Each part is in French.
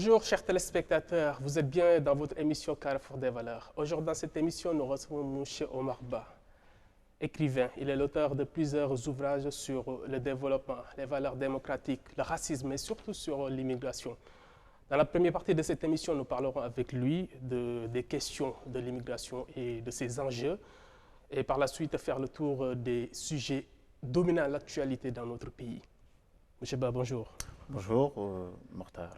Bonjour chers téléspectateurs, vous êtes bien dans votre émission Carrefour des valeurs. Aujourd'hui dans cette émission, nous recevons M. Omar Ba, écrivain. Il est l'auteur de plusieurs ouvrages sur le développement, les valeurs démocratiques, le racisme et surtout sur l'immigration. Dans la première partie de cette émission, nous parlerons avec lui des questions de l'immigration et de ses enjeux. Et par la suite, faire le tour des sujets dominant l'actualité dans notre pays. M. Ba, bonjour. Bonjour, Mortar.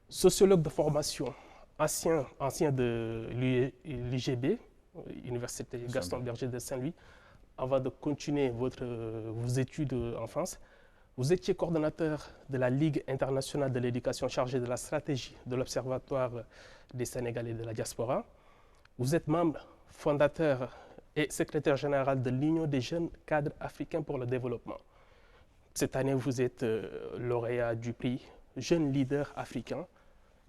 Sociologue de formation, ancien de l'UGB, Université Gaston Berger de Saint-Louis, avant de continuer vos études en France, vous étiez coordonnateur de la Ligue internationale de l'éducation chargée de la stratégie de l'Observatoire des Sénégalais de la diaspora. Vous êtes membre fondateur et secrétaire général de l'Union des jeunes cadres africains pour le développement. Cette année, vous êtes lauréat du prix Jeune Leader africain,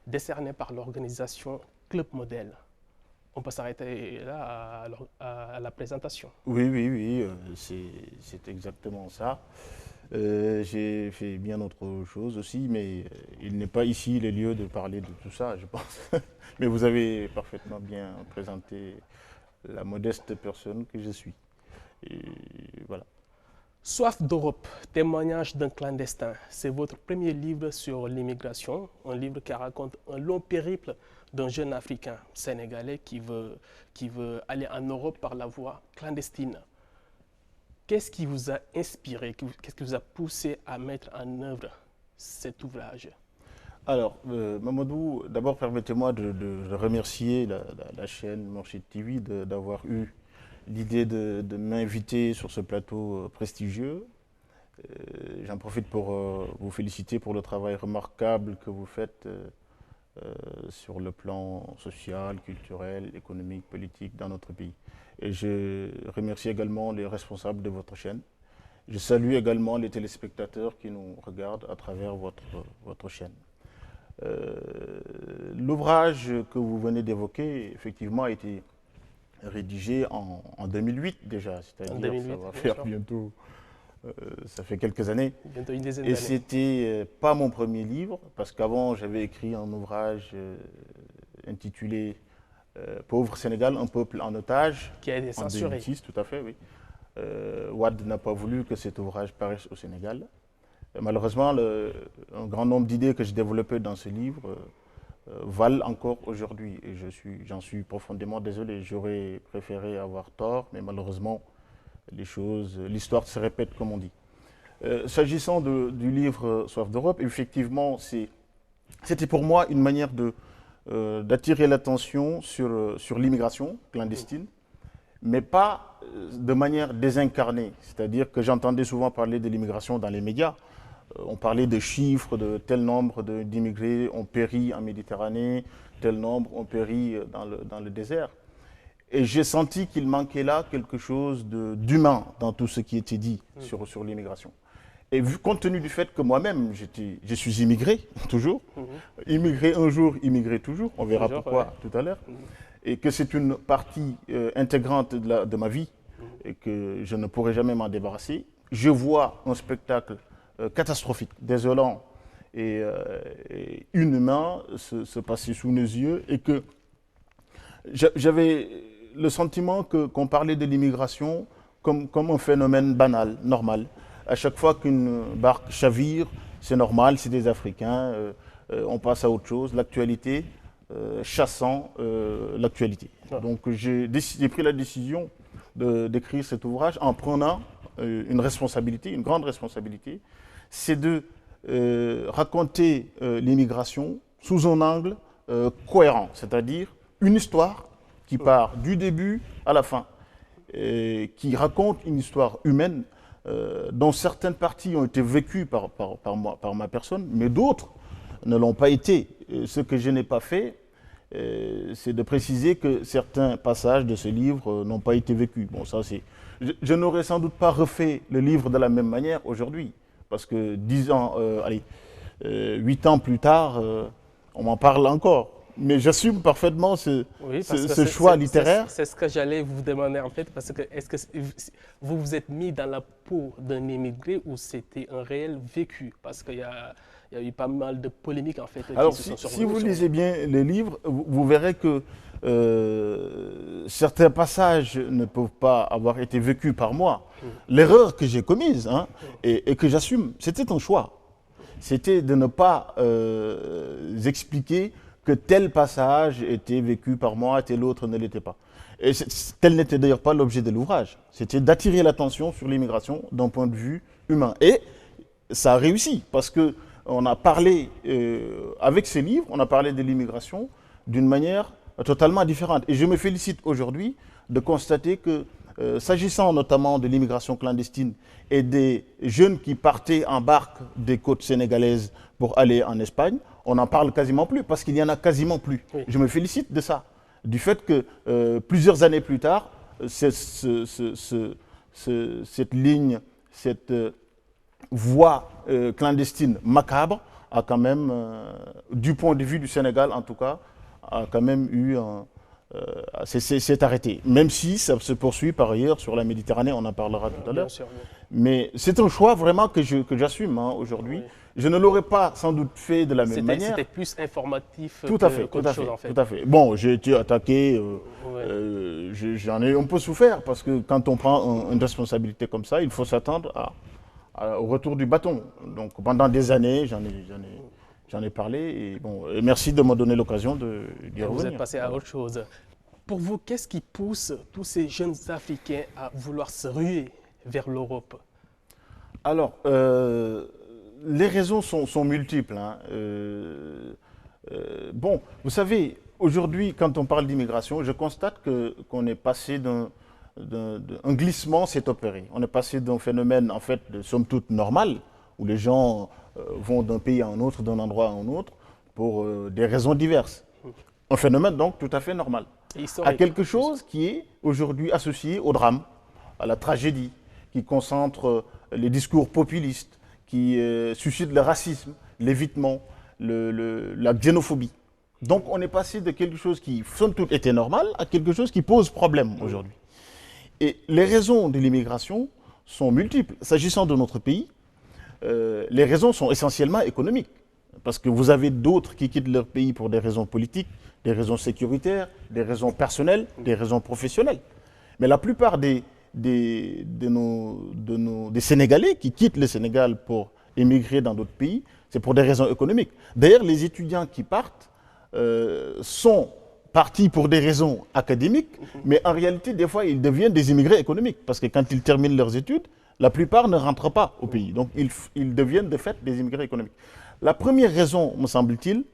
décerné par l'organisation Club Modèle. On peut s'arrêter là à la présentation. Oui, c'est exactement ça. J'ai fait bien autre chose aussi, mais il n'est pas ici le lieu de parler de tout ça, je pense. Mais vous avez parfaitement bien présenté la modeste personne que je suis. Et voilà. Soif d'Europe, témoignage d'un clandestin. C'est votre premier livre sur l'immigration, un livre qui raconte un long périple d'un jeune Africain sénégalais qui veut aller en Europe par la voie clandestine. Qu'est-ce qui vous a inspiré, qu'est-ce qui vous a poussé à mettre en œuvre cet ouvrage? Alors, Mamadou, d'abord permettez-moi de remercier la chaîne Mourchid TV d'avoir eu l'idée de m'inviter sur ce plateau prestigieux. J'en profite pour vous féliciter pour le travail remarquable que vous faites sur le plan social, culturel, économique, politique dans notre pays. Et je remercie également les responsables de votre chaîne. Je salue également les téléspectateurs qui nous regardent à travers votre chaîne. L'ouvrage que vous venez d'évoquer, effectivement, a été rédigé en 2008 déjà, c'est-à-dire ça va faire bientôt, ça fait quelques années. Bientôt une dizaine d'années. Et c'était pas mon premier livre, parce qu'avant j'avais écrit un ouvrage intitulé Pauvre Sénégal, un peuple en otage. Qui a été censuré. En 2006, tout à fait, oui. Wade n'a pas voulu que cet ouvrage paraisse au Sénégal. Malheureusement, un grand nombre d'idées que j'ai développées dans ce livre valent encore aujourd'hui et j'en suis profondément désolé. J'aurais préféré avoir tort, mais malheureusement, l'histoire se répète comme on dit. S'agissant du livre Soif d'Europe, effectivement, c'était pour moi une manière d'attirer l'attention sur l'immigration clandestine, mais pas de manière désincarnée. C'est-à-dire que j'entendais souvent parler de l'immigration dans les médias. On parlait de chiffres, de tel nombre d'immigrés ont péri en Méditerranée, tel nombre ont péri dans le désert. Et j'ai senti qu'il manquait là quelque chose d'humain dans tout ce qui était dit sur l'immigration. Et compte tenu du fait que moi-même, je suis immigré, toujours, immigré un jour, immigré toujours, on verra pourquoi tout à l'heure, et que c'est une partie intégrante de ma vie et que je ne pourrai jamais m'en débarrasser, je vois un spectacle catastrophique, désolant et inhumain se passer sous nos yeux et que j'avais le sentiment qu'on parlait de l'immigration comme un phénomène banal, normal. À chaque fois qu'une barque chavire, c'est normal, c'est des Africains, on passe à autre chose, l'actualité chassant l'actualité. Donc j'ai pris la décision d'écrire cet ouvrage en prenant une responsabilité, une grande responsabilité, c'est de raconter l'immigration sous un angle cohérent, c'est-à-dire une histoire qui part du début à la fin, qui raconte une histoire humaine dont certaines parties ont été vécues par ma personne, mais d'autres ne l'ont pas été. Ce que je n'ai pas fait, c'est de préciser que certains passages de ce livre n'ont pas été vécus. Bon, ça c'est. Je n'aurais sans doute pas refait le livre de la même manière aujourd'hui, parce que 8 ans plus tard, on m'en parle encore. Mais j'assume parfaitement ce choix littéraire. C'est ce que j'allais vous demander en fait, parce que est-ce que vous vous êtes mis dans la peau d'un immigré ou c'était un réel vécu? Parce qu'il y Il y a eu pas mal de polémiques en fait. Alors, qui se sont si vous survenues lisez bien les livres, vous verrez que certains passages ne peuvent pas avoir été vécus par moi. L'erreur que j'ai commise et que j'assume, c'était un choix. C'était de ne pas expliquer que tel passage était vécu par moi et tel autre ne l'était pas. Et tel n'était d'ailleurs pas l'objet de l'ouvrage. C'était d'attirer l'attention sur l'immigration d'un point de vue humain. Et ça a réussi parce que on a parlé, avec ces livres, on a parlé de l'immigration d'une manière totalement différente. Et je me félicite aujourd'hui de constater que, s'agissant notamment de l'immigration clandestine et des jeunes qui partaient en barque des côtes sénégalaises pour aller en Espagne, on n'en parle quasiment plus parce qu'il n'y en a quasiment plus. Oui. Je me félicite de ça, du fait que plusieurs années plus tard, cette ligne, cette voie clandestine macabre a quand même, du point de vue du Sénégal en tout cas, a quand même eu s'est arrêté. Même si ça se poursuit par ailleurs sur la Méditerranée, on en parlera tout à l'heure. Mais c'est un choix vraiment que j'assume aujourd'hui. Oui. Je ne l'aurais pas sans doute fait de la même manière. C'était plus informatif qu'autre chose en fait. Tout à fait. Bon, j'ai été attaqué, j'en ai un peu souffert parce que quand on prend une responsabilité comme ça, il faut s'attendre au retour du bâton. Donc pendant des années, j'en ai parlé et, bon, et merci de me donner l'occasion d'y revenir. Vous êtes passé à autre chose. Pour vous, qu'est-ce qui pousse tous ces jeunes Africains à vouloir se ruer vers l'Europe? Alors, les raisons sont multiples. Bon, vous savez, aujourd'hui, quand on parle d'immigration, je constate qu'on est passé un glissement s'est opéré. On est passé d'un phénomène, en fait, de somme toute normal, où les gens vont d'un pays à un autre, d'un endroit à un autre, pour des raisons diverses. Un phénomène, donc, tout à fait normal. À quelque chose qui est aujourd'hui associé au drame, à la tragédie, qui concentre les discours populistes, qui suscite le racisme, l'évitement, la xénophobie. Donc, on est passé de quelque chose qui, somme toute, était normal, à quelque chose qui pose problème aujourd'hui. Et les raisons de l'immigration sont multiples. S'agissant de notre pays, les raisons sont essentiellement économiques. Parce que vous avez d'autres qui quittent leur pays pour des raisons politiques, des raisons sécuritaires, des raisons personnelles, des raisons professionnelles. Mais la plupart des Sénégalais qui quittent le Sénégal pour émigrer dans d'autres pays, c'est pour des raisons économiques. D'ailleurs, les étudiants qui partent sont partis pour des raisons académiques, mais en réalité, des fois, ils deviennent des immigrés économiques. Parce que quand ils terminent leurs études, la plupart ne rentrent pas au pays. Donc, ils deviennent de fait des immigrés économiques. La première raison, me semble-t-il,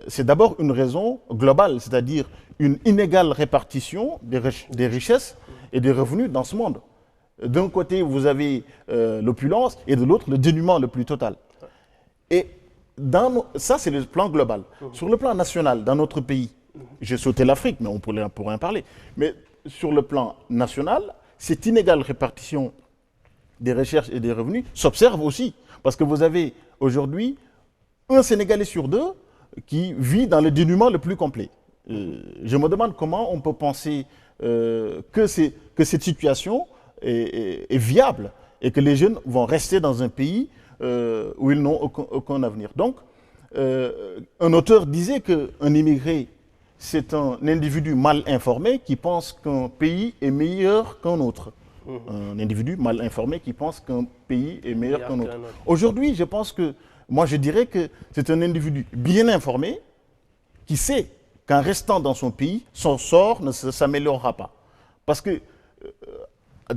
c'est d'abord une raison globale, c'est-à-dire une inégale répartition des richesses et des revenus dans ce monde. D'un côté, vous avez l'opulence et de l'autre, le dénuement le plus total. Et ça, c'est le plan global. Sur le plan national, dans notre pays, j'ai sauté l'Afrique, mais on pourrait en parler. Mais sur le plan national, cette inégale répartition des recherches et des revenus s'observe aussi. Parce que vous avez aujourd'hui un Sénégalais sur deux qui vit dans le dénuement le plus complet. Je me demande comment on peut penser que cette situation est viable et que les jeunes vont rester dans un pays où ils n'ont aucun avenir. Donc, un auteur disait qu'un immigré, c'est un individu mal informé qui pense qu'un pays est meilleur qu'un autre. Un individu mal informé qui pense qu'un pays est meilleur qu'un autre. Aujourd'hui, je pense que, moi je dirais que c'est un individu bien informé qui sait qu'en restant dans son pays, son sort ne s'améliorera pas. Parce que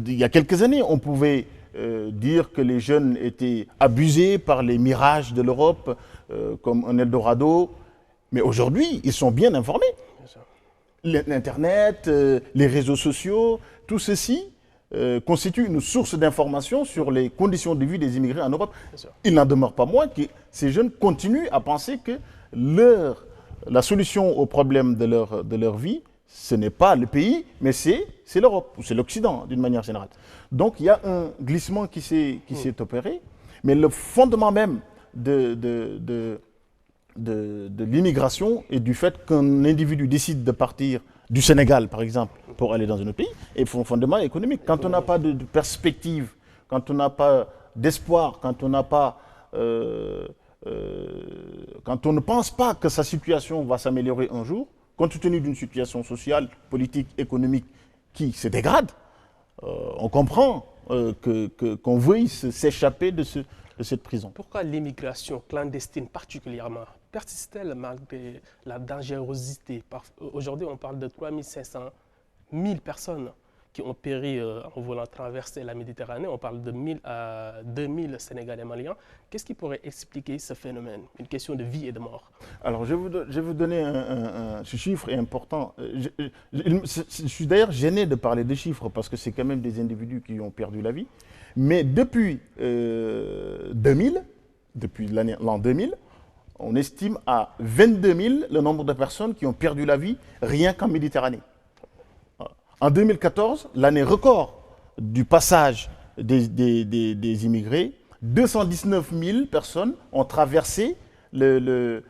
il y a quelques années, on pouvait dire que les jeunes étaient abusés par les mirages de l'Europe, comme un Eldorado. Mais aujourd'hui, ils sont bien informés. L'Internet, les réseaux sociaux, tout ceci constitue une source d'information sur les conditions de vie des immigrés en Europe. Il n'en demeure pas moins que ces jeunes continuent à penser que la solution au problème de leur vie, ce n'est pas le pays, mais c'est l'Europe, ou c'est l'Occident d'une manière générale. Donc il y a un glissement qui s'est opéré, mais le fondement même de l'immigration et du fait qu'un individu décide de partir du Sénégal, par exemple, pour aller dans un autre pays, est fondamentalement économique. Quand on n'a pas de perspective, quand on n'a pas d'espoir, quand on n'a pas quand on ne pense pas que sa situation va s'améliorer un jour, compte tenu d'une situation sociale, politique, économique qui se dégrade, on comprend qu'on veuille s'échapper de cette prison. Pourquoi l'immigration clandestine particulièrement persiste-t-elle malgré la dangerosité? Aujourd'hui, on parle de 3500 000 personnes qui ont péri en voulant traverser la Méditerranée. On parle de 1000 à 2000 Sénégalais maliens. Qu'est-ce qui pourrait expliquer ce phénomène? Une question de vie et de mort. Alors, je vais vous donner ce chiffre est important. Je suis d'ailleurs gêné de parler de chiffres parce que c'est quand même des individus qui ont perdu la vie. Mais depuis 2000, depuis l'an 2000, on estime à 22 000 le nombre de personnes qui ont perdu la vie rien qu'en Méditerranée. En 2014, l'année record du passage des immigrés, 219 000 personnes ont traversé la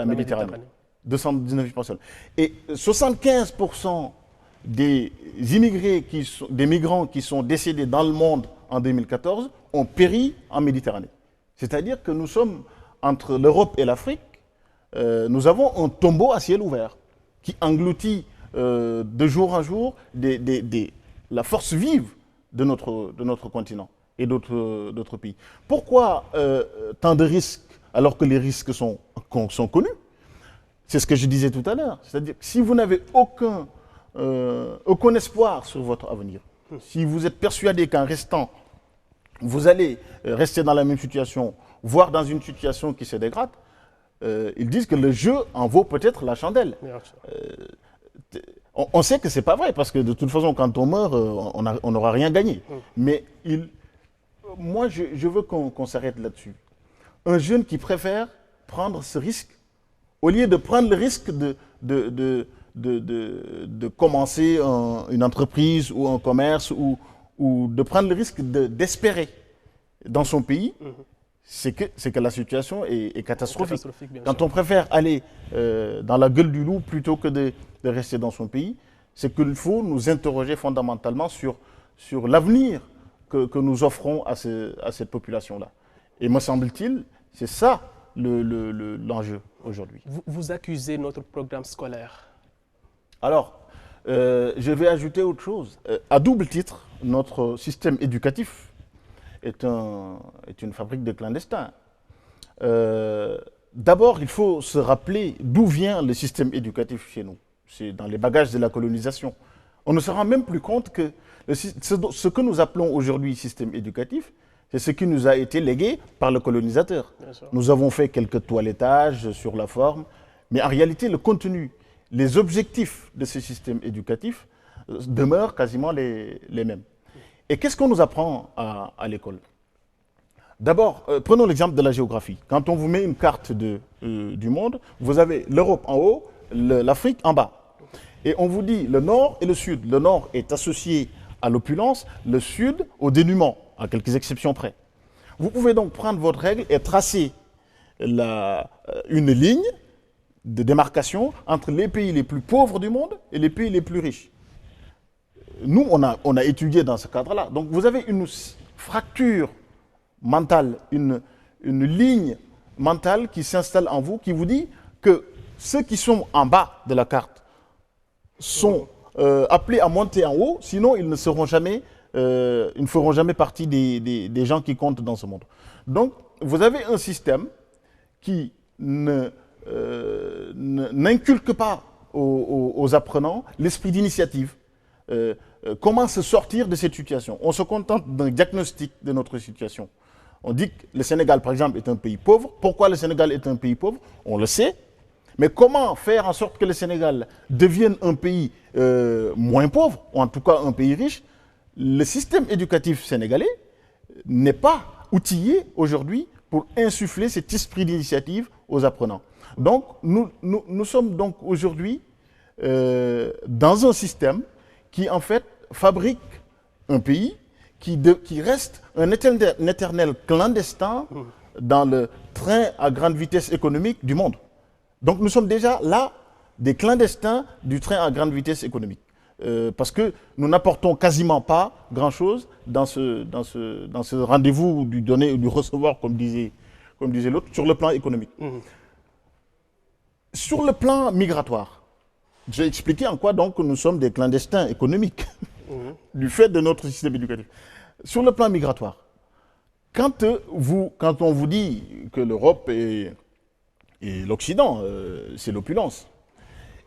Méditerranée. 219 000 personnes. Et 75% des immigrés, des migrants qui sont décédés dans le monde en 2014 ont péri en Méditerranée. C'est-à-dire que nous sommes entre l'Europe et l'Afrique, nous avons un tombeau à ciel ouvert qui engloutit de jour en jour la force vive de notre continent et d'autres pays. Pourquoi tant de risques alors que les risques sont connus? C'est ce que je disais tout à l'heure. C'est-à-dire que si vous n'avez aucun espoir sur votre avenir, si vous êtes persuadé qu'en restant, vous allez rester dans la même situation, voire dans une situation qui se dégrade, ils disent que le jeu en vaut peut-être la chandelle. On sait que ce n'est pas vrai, parce que de toute façon, quand on meurt, on n'aura rien gagné. Mais moi, je veux qu'on s'arrête là-dessus. Un jeune qui préfère prendre ce risque, au lieu de prendre le risque de commencer une entreprise ou un commerce, ou de prendre le risque d'espérer dans son pays, c'est que la situation est catastrophique. Quand on préfère aller dans la gueule du loup plutôt que de rester dans son pays, c'est qu'il faut nous interroger fondamentalement sur l'avenir que nous offrons à cette population-là. Et me semble-t-il, c'est ça l'enjeu aujourd'hui. Vous accusez notre programme scolaire. Alors, je vais ajouter autre chose. À double titre, notre système éducatif est une fabrique de clandestins. D'abord, il faut se rappeler d'où vient le système éducatif chez nous. C'est dans les bagages de la colonisation. On ne se rend même plus compte que ce que nous appelons aujourd'hui système éducatif, c'est ce qui nous a été légué par le colonisateur. Nous avons fait quelques toilettages sur la forme, mais en réalité, le contenu, les objectifs de ce système éducatif demeurent quasiment les mêmes. Et qu'est-ce qu'on nous apprend à l'école? D'abord, prenons l'exemple de la géographie. Quand on vous met une carte du monde, vous avez l'Europe en haut, l'Afrique en bas. Et on vous dit le nord et le sud. Le nord est associé à l'opulence, le sud au dénuement, à quelques exceptions près. Vous pouvez donc prendre votre règle et tracer une ligne de démarcation entre les pays les plus pauvres du monde et les pays les plus riches. Nous, on a étudié dans ce cadre-là. Donc vous avez une fracture mentale, une ligne mentale qui s'installe en vous, qui vous dit que ceux qui sont en bas de la carte sont appelés à monter en haut, sinon ils ne feront jamais partie des gens qui comptent dans ce monde. Donc vous avez un système qui n'inculque pas aux apprenants l'esprit d'initiative. Comment se sortir de cette situation? On se contente d'un diagnostic de notre situation. On dit que le Sénégal, par exemple, est un pays pauvre. Pourquoi le Sénégal est un pays pauvre? On le sait. Mais comment faire en sorte que le Sénégal devienne un pays moins pauvre, ou en tout cas un pays riche? Le système éducatif sénégalais n'est pas outillé aujourd'hui pour insuffler cet esprit d'initiative aux apprenants. Donc, nous sommes donc aujourd'hui dans un système qui, en fait, fabrique un pays qui reste un éternel clandestin dans le train à grande vitesse économique du monde. Donc, nous sommes déjà là des clandestins du train à grande vitesse économique. Parce que nous n'apportons quasiment pas grand-chose dans ce rendez-vous du donner ou du recevoir, comme comme disait l'autre, sur le plan économique. Sur le plan migratoire, j'ai expliqué en quoi donc nous sommes des clandestins économiques du fait de notre système éducatif. Sur le plan migratoire, quand on vous dit que l'Europe et l'Occident, c'est l'opulence,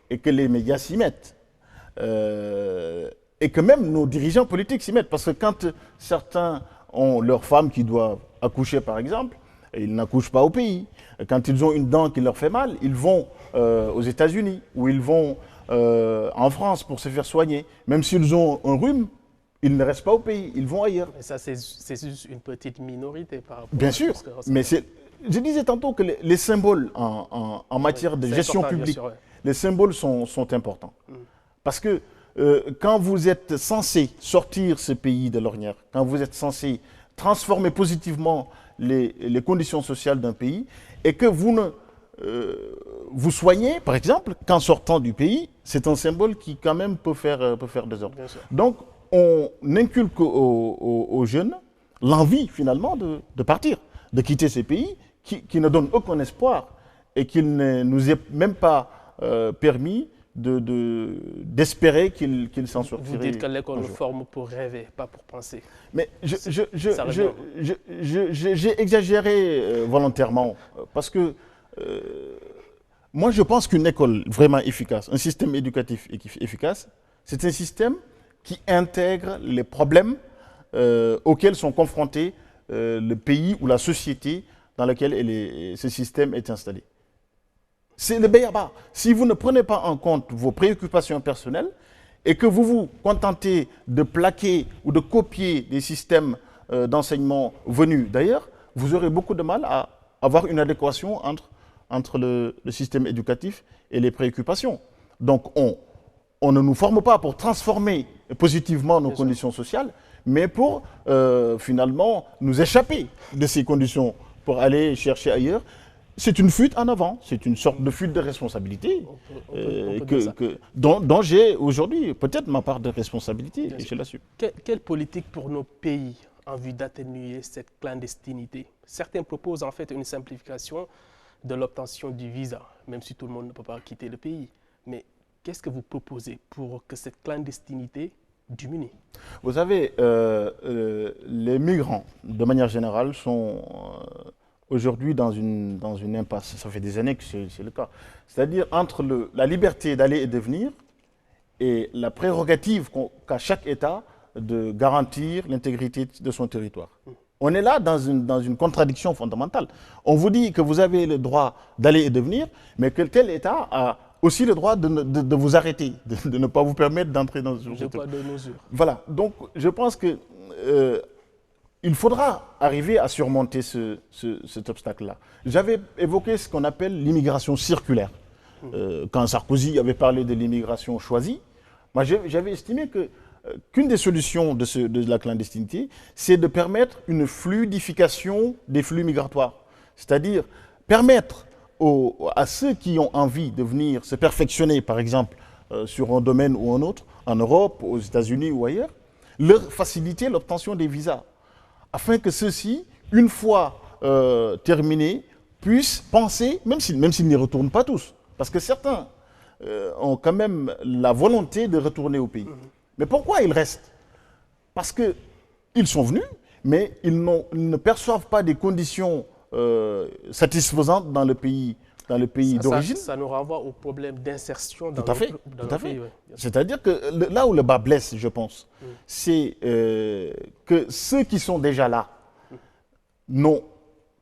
et que les médias s'y mettent, et que même nos dirigeants politiques s'y mettent, parce que quand certains ont leurs femmes qui doivent accoucher, par exemple, ils n'accouchent pas au pays. Quand ils ont une dent qui leur fait mal, ils vont aux États-Unis ou ils vont en France pour se faire soigner. Même s'ils ont un rhume, ils ne restent pas au pays, ils vont ailleurs. Mais ça, c'est juste une petite minorité par rapport Bien sûr, mais je disais tantôt que les symboles en matière de gestion publique, les symboles sont importants. Parce que quand vous êtes censé sortir ce pays de l'ornière, quand vous êtes censé transformer positivement les conditions sociales d'un pays, et que vous soignez, par exemple, qu'en sortant du pays, c'est un symbole qui quand même peut faire désordre. Donc, on inculque aux jeunes l'envie finalement de partir, de quitter ces pays qui ne donnent aucun espoir et qu'il ne nous est même pas permis d'espérer qu'ils s'en sortiraient. Vous dites que l'école nous forme pour rêver, pas pour penser. Mais j'ai exagéré volontairement parce que moi je pense qu'une école vraiment efficace, un système éducatif efficace, c'est un système qui intègre les problèmes auxquels sont confrontés le pays ou la société dans laquelle ce système est installé. C'est le b.a-ba. Si vous ne prenez pas en compte vos préoccupations personnelles et que vous vous contentez de plaquer ou de copier des systèmes d'enseignement venus d'ailleurs, vous aurez beaucoup de mal à avoir une adéquation entre le système éducatif et les préoccupations. Donc on ne nous forme pas pour transformer positivement nos conditions sociales, mais pour finalement nous échapper de ces conditions pour aller chercher ailleurs. C'est une fuite en avant, c'est une sorte de fuite de responsabilité dont j'ai aujourd'hui peut-être ma part de responsabilité et je l'assume. Quelle politique pour nos pays en vue d'atténuer cette clandestinité? Certains proposent en fait une simplification de l'obtention du visa, même si tout le monde ne peut pas quitter le pays. Mais qu'est-ce que vous proposez pour que cette clandestinité diminue? Vous savez, les migrants, de manière générale, sont aujourd'hui dans une impasse. Ça fait des années que c'est le cas. C'est-à-dire entre la liberté d'aller et de venir et la prérogative qu'a chaque État de garantir l'intégrité de son territoire. On est là dans une contradiction fondamentale. On vous dit que vous avez le droit d'aller et de venir, mais que tel État a aussi le droit de vous arrêter, de ne pas vous permettre d'entrer dans ce territoire. De mesure. Voilà. Donc, je pense que il faudra arriver à surmonter cet obstacle-là. J'avais évoqué ce qu'on appelle l'immigration circulaire. Quand Sarkozy avait parlé de l'immigration choisie, moi j'avais estimé qu'une des solutions de la clandestinité, c'est de permettre une fluidification des flux migratoires. C'est-à-dire permettre à ceux qui ont envie de venir se perfectionner, par exemple, sur un domaine ou un autre, en Europe, aux États-Unis ou ailleurs, leur faciliter l'obtention des visas, afin que ceux-ci, une fois terminés, puissent penser, même s'ils n'y retournent pas tous, parce que certains ont quand même la volonté de retourner au pays. Mais pourquoi ils restent? Parce qu'ils sont venus, mais ils ne perçoivent pas des conditions satisfaisantes dans le pays d'origine. Ça nous renvoie au problème d'insertion dans notre pays. Tout à fait. Ouais. C'est-à-dire que là où le bas blesse, je pense, c'est que ceux qui sont déjà là n'ont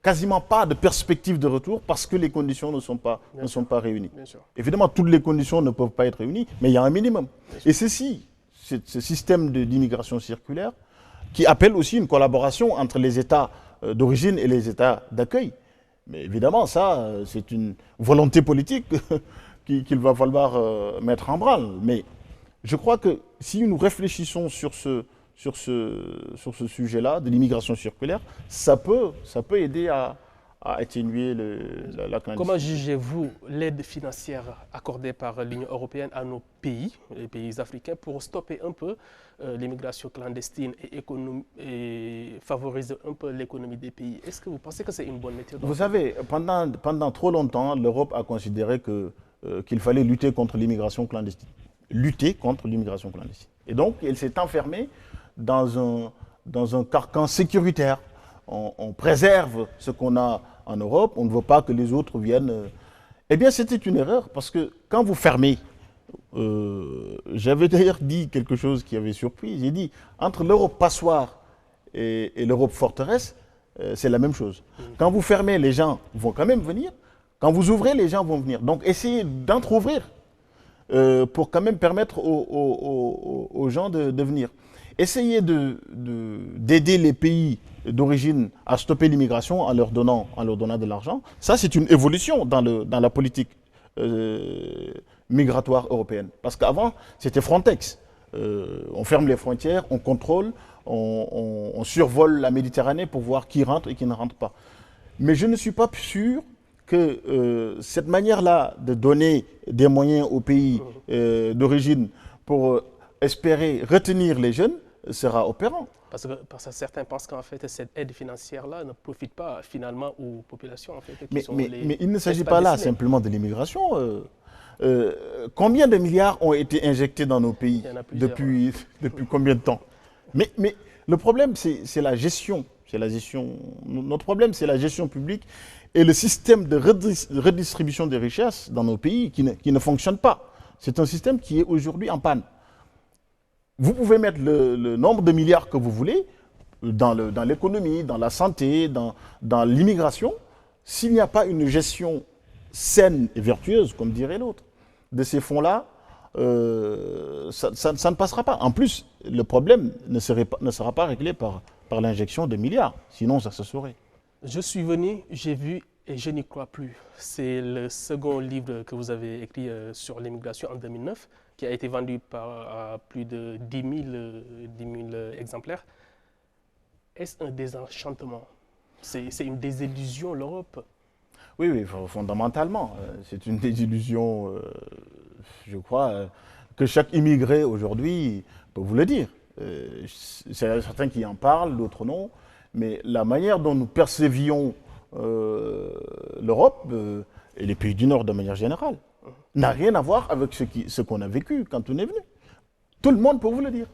quasiment pas de perspective de retour parce que les conditions ne sont pas réunies. Évidemment, toutes les conditions ne peuvent pas être réunies, mais il y a un minimum. Et ce système d'immigration circulaire qui appelle aussi une collaboration entre les États d'origine et les États d'accueil. Mais évidemment, ça, c'est une volonté politique qu'il va falloir mettre en branle. Mais je crois que si nous réfléchissons sur ce sujet-là, de l'immigration circulaire, ça peut aider à à atténuer la clandestinité. Comment jugez-vous l'aide financière accordée par l'Union européenne à nos pays, les pays africains, pour stopper un peu l'immigration clandestine et favoriser un peu l'économie des pays? Est-ce que vous pensez que c'est une bonne méthode? Vous savez, pendant trop longtemps, l'Europe a considéré qu'il fallait lutter contre l'immigration clandestine. Lutter contre l'immigration clandestine. Et donc, elle s'est enfermée dans un carcan sécuritaire. On préserve ce qu'on a en Europe, on ne veut pas que les autres viennent. Eh bien, c'était une erreur, parce que quand vous fermez, j'avais d'ailleurs dit quelque chose qui avait surpris, j'ai dit, entre l'Europe passoire et l'Europe forteresse, c'est la même chose. Quand vous fermez, les gens vont quand même venir. Quand vous ouvrez, les gens vont venir. Donc, essayez d'entrouvrir pour quand même permettre aux gens de venir. Essayez d'aider les pays d'origine à stopper l'immigration en leur donnant de l'argent. Ça, c'est une évolution dans la politique migratoire européenne. Parce qu'avant, c'était Frontex. On ferme les frontières, on contrôle, on survole la Méditerranée pour voir qui rentre et qui ne rentre pas. Mais je ne suis pas sûr que cette manière-là de donner des moyens aux pays d'origine pour espérer retenir les jeunes sera opérant. Parce que certains pensent qu'en fait, cette aide financière-là ne profite pas finalement aux populations. En fait, mais il ne s'agit pas là simplement de l'immigration. Combien de milliards ont été injectés dans nos pays depuis combien de temps? Mais le problème, c'est la gestion. Notre problème, c'est la gestion publique et le système de redistribution des richesses dans nos pays qui ne fonctionne pas. C'est un système qui est aujourd'hui en panne. Vous pouvez mettre le nombre de milliards que vous voulez dans l'économie, dans la santé, dans l'immigration. S'il n'y a pas une gestion saine et vertueuse, comme dirait l'autre, de ces fonds-là, ça ne passera pas. En plus, le problème ne sera pas réglé par l'injection de milliards. Sinon, ça se saurait. Je suis venu, j'ai vu et je n'y crois plus. C'est le second livre que vous avez écrit sur l'immigration en 2009, qui a été vendu à plus de 10 000 exemplaires. Est-ce un désenchantement? C'est une désillusion, l'Europe? Oui, fondamentalement. C'est une désillusion, je crois, que chaque immigré aujourd'hui peut vous le dire. C'est certains qui en parlent, d'autres non. Mais la manière dont nous percevions l'Europe et les pays du Nord de manière générale n'a rien à voir avec ce qu'on a vécu quand on est venu. Tout le monde peut vous le dire.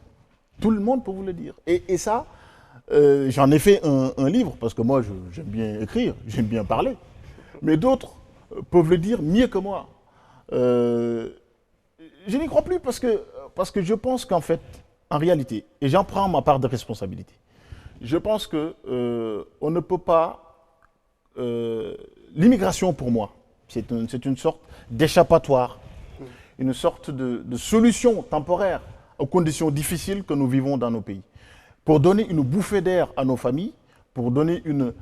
Tout le monde peut vous le dire. Et ça, j'en ai fait un livre, parce que moi, j'aime bien écrire, j'aime bien parler. Mais d'autres peuvent le dire mieux que moi. Je n'y crois plus parce que je pense qu'en fait, en réalité, et j'en prends ma part de responsabilité, je pense qu'on ne peut pas... l'immigration, pour moi, c'est une sorte d'échappatoire, une sorte de solution temporaire aux conditions difficiles que nous vivons dans nos pays. Pour donner une bouffée d'air à nos familles, pour donner une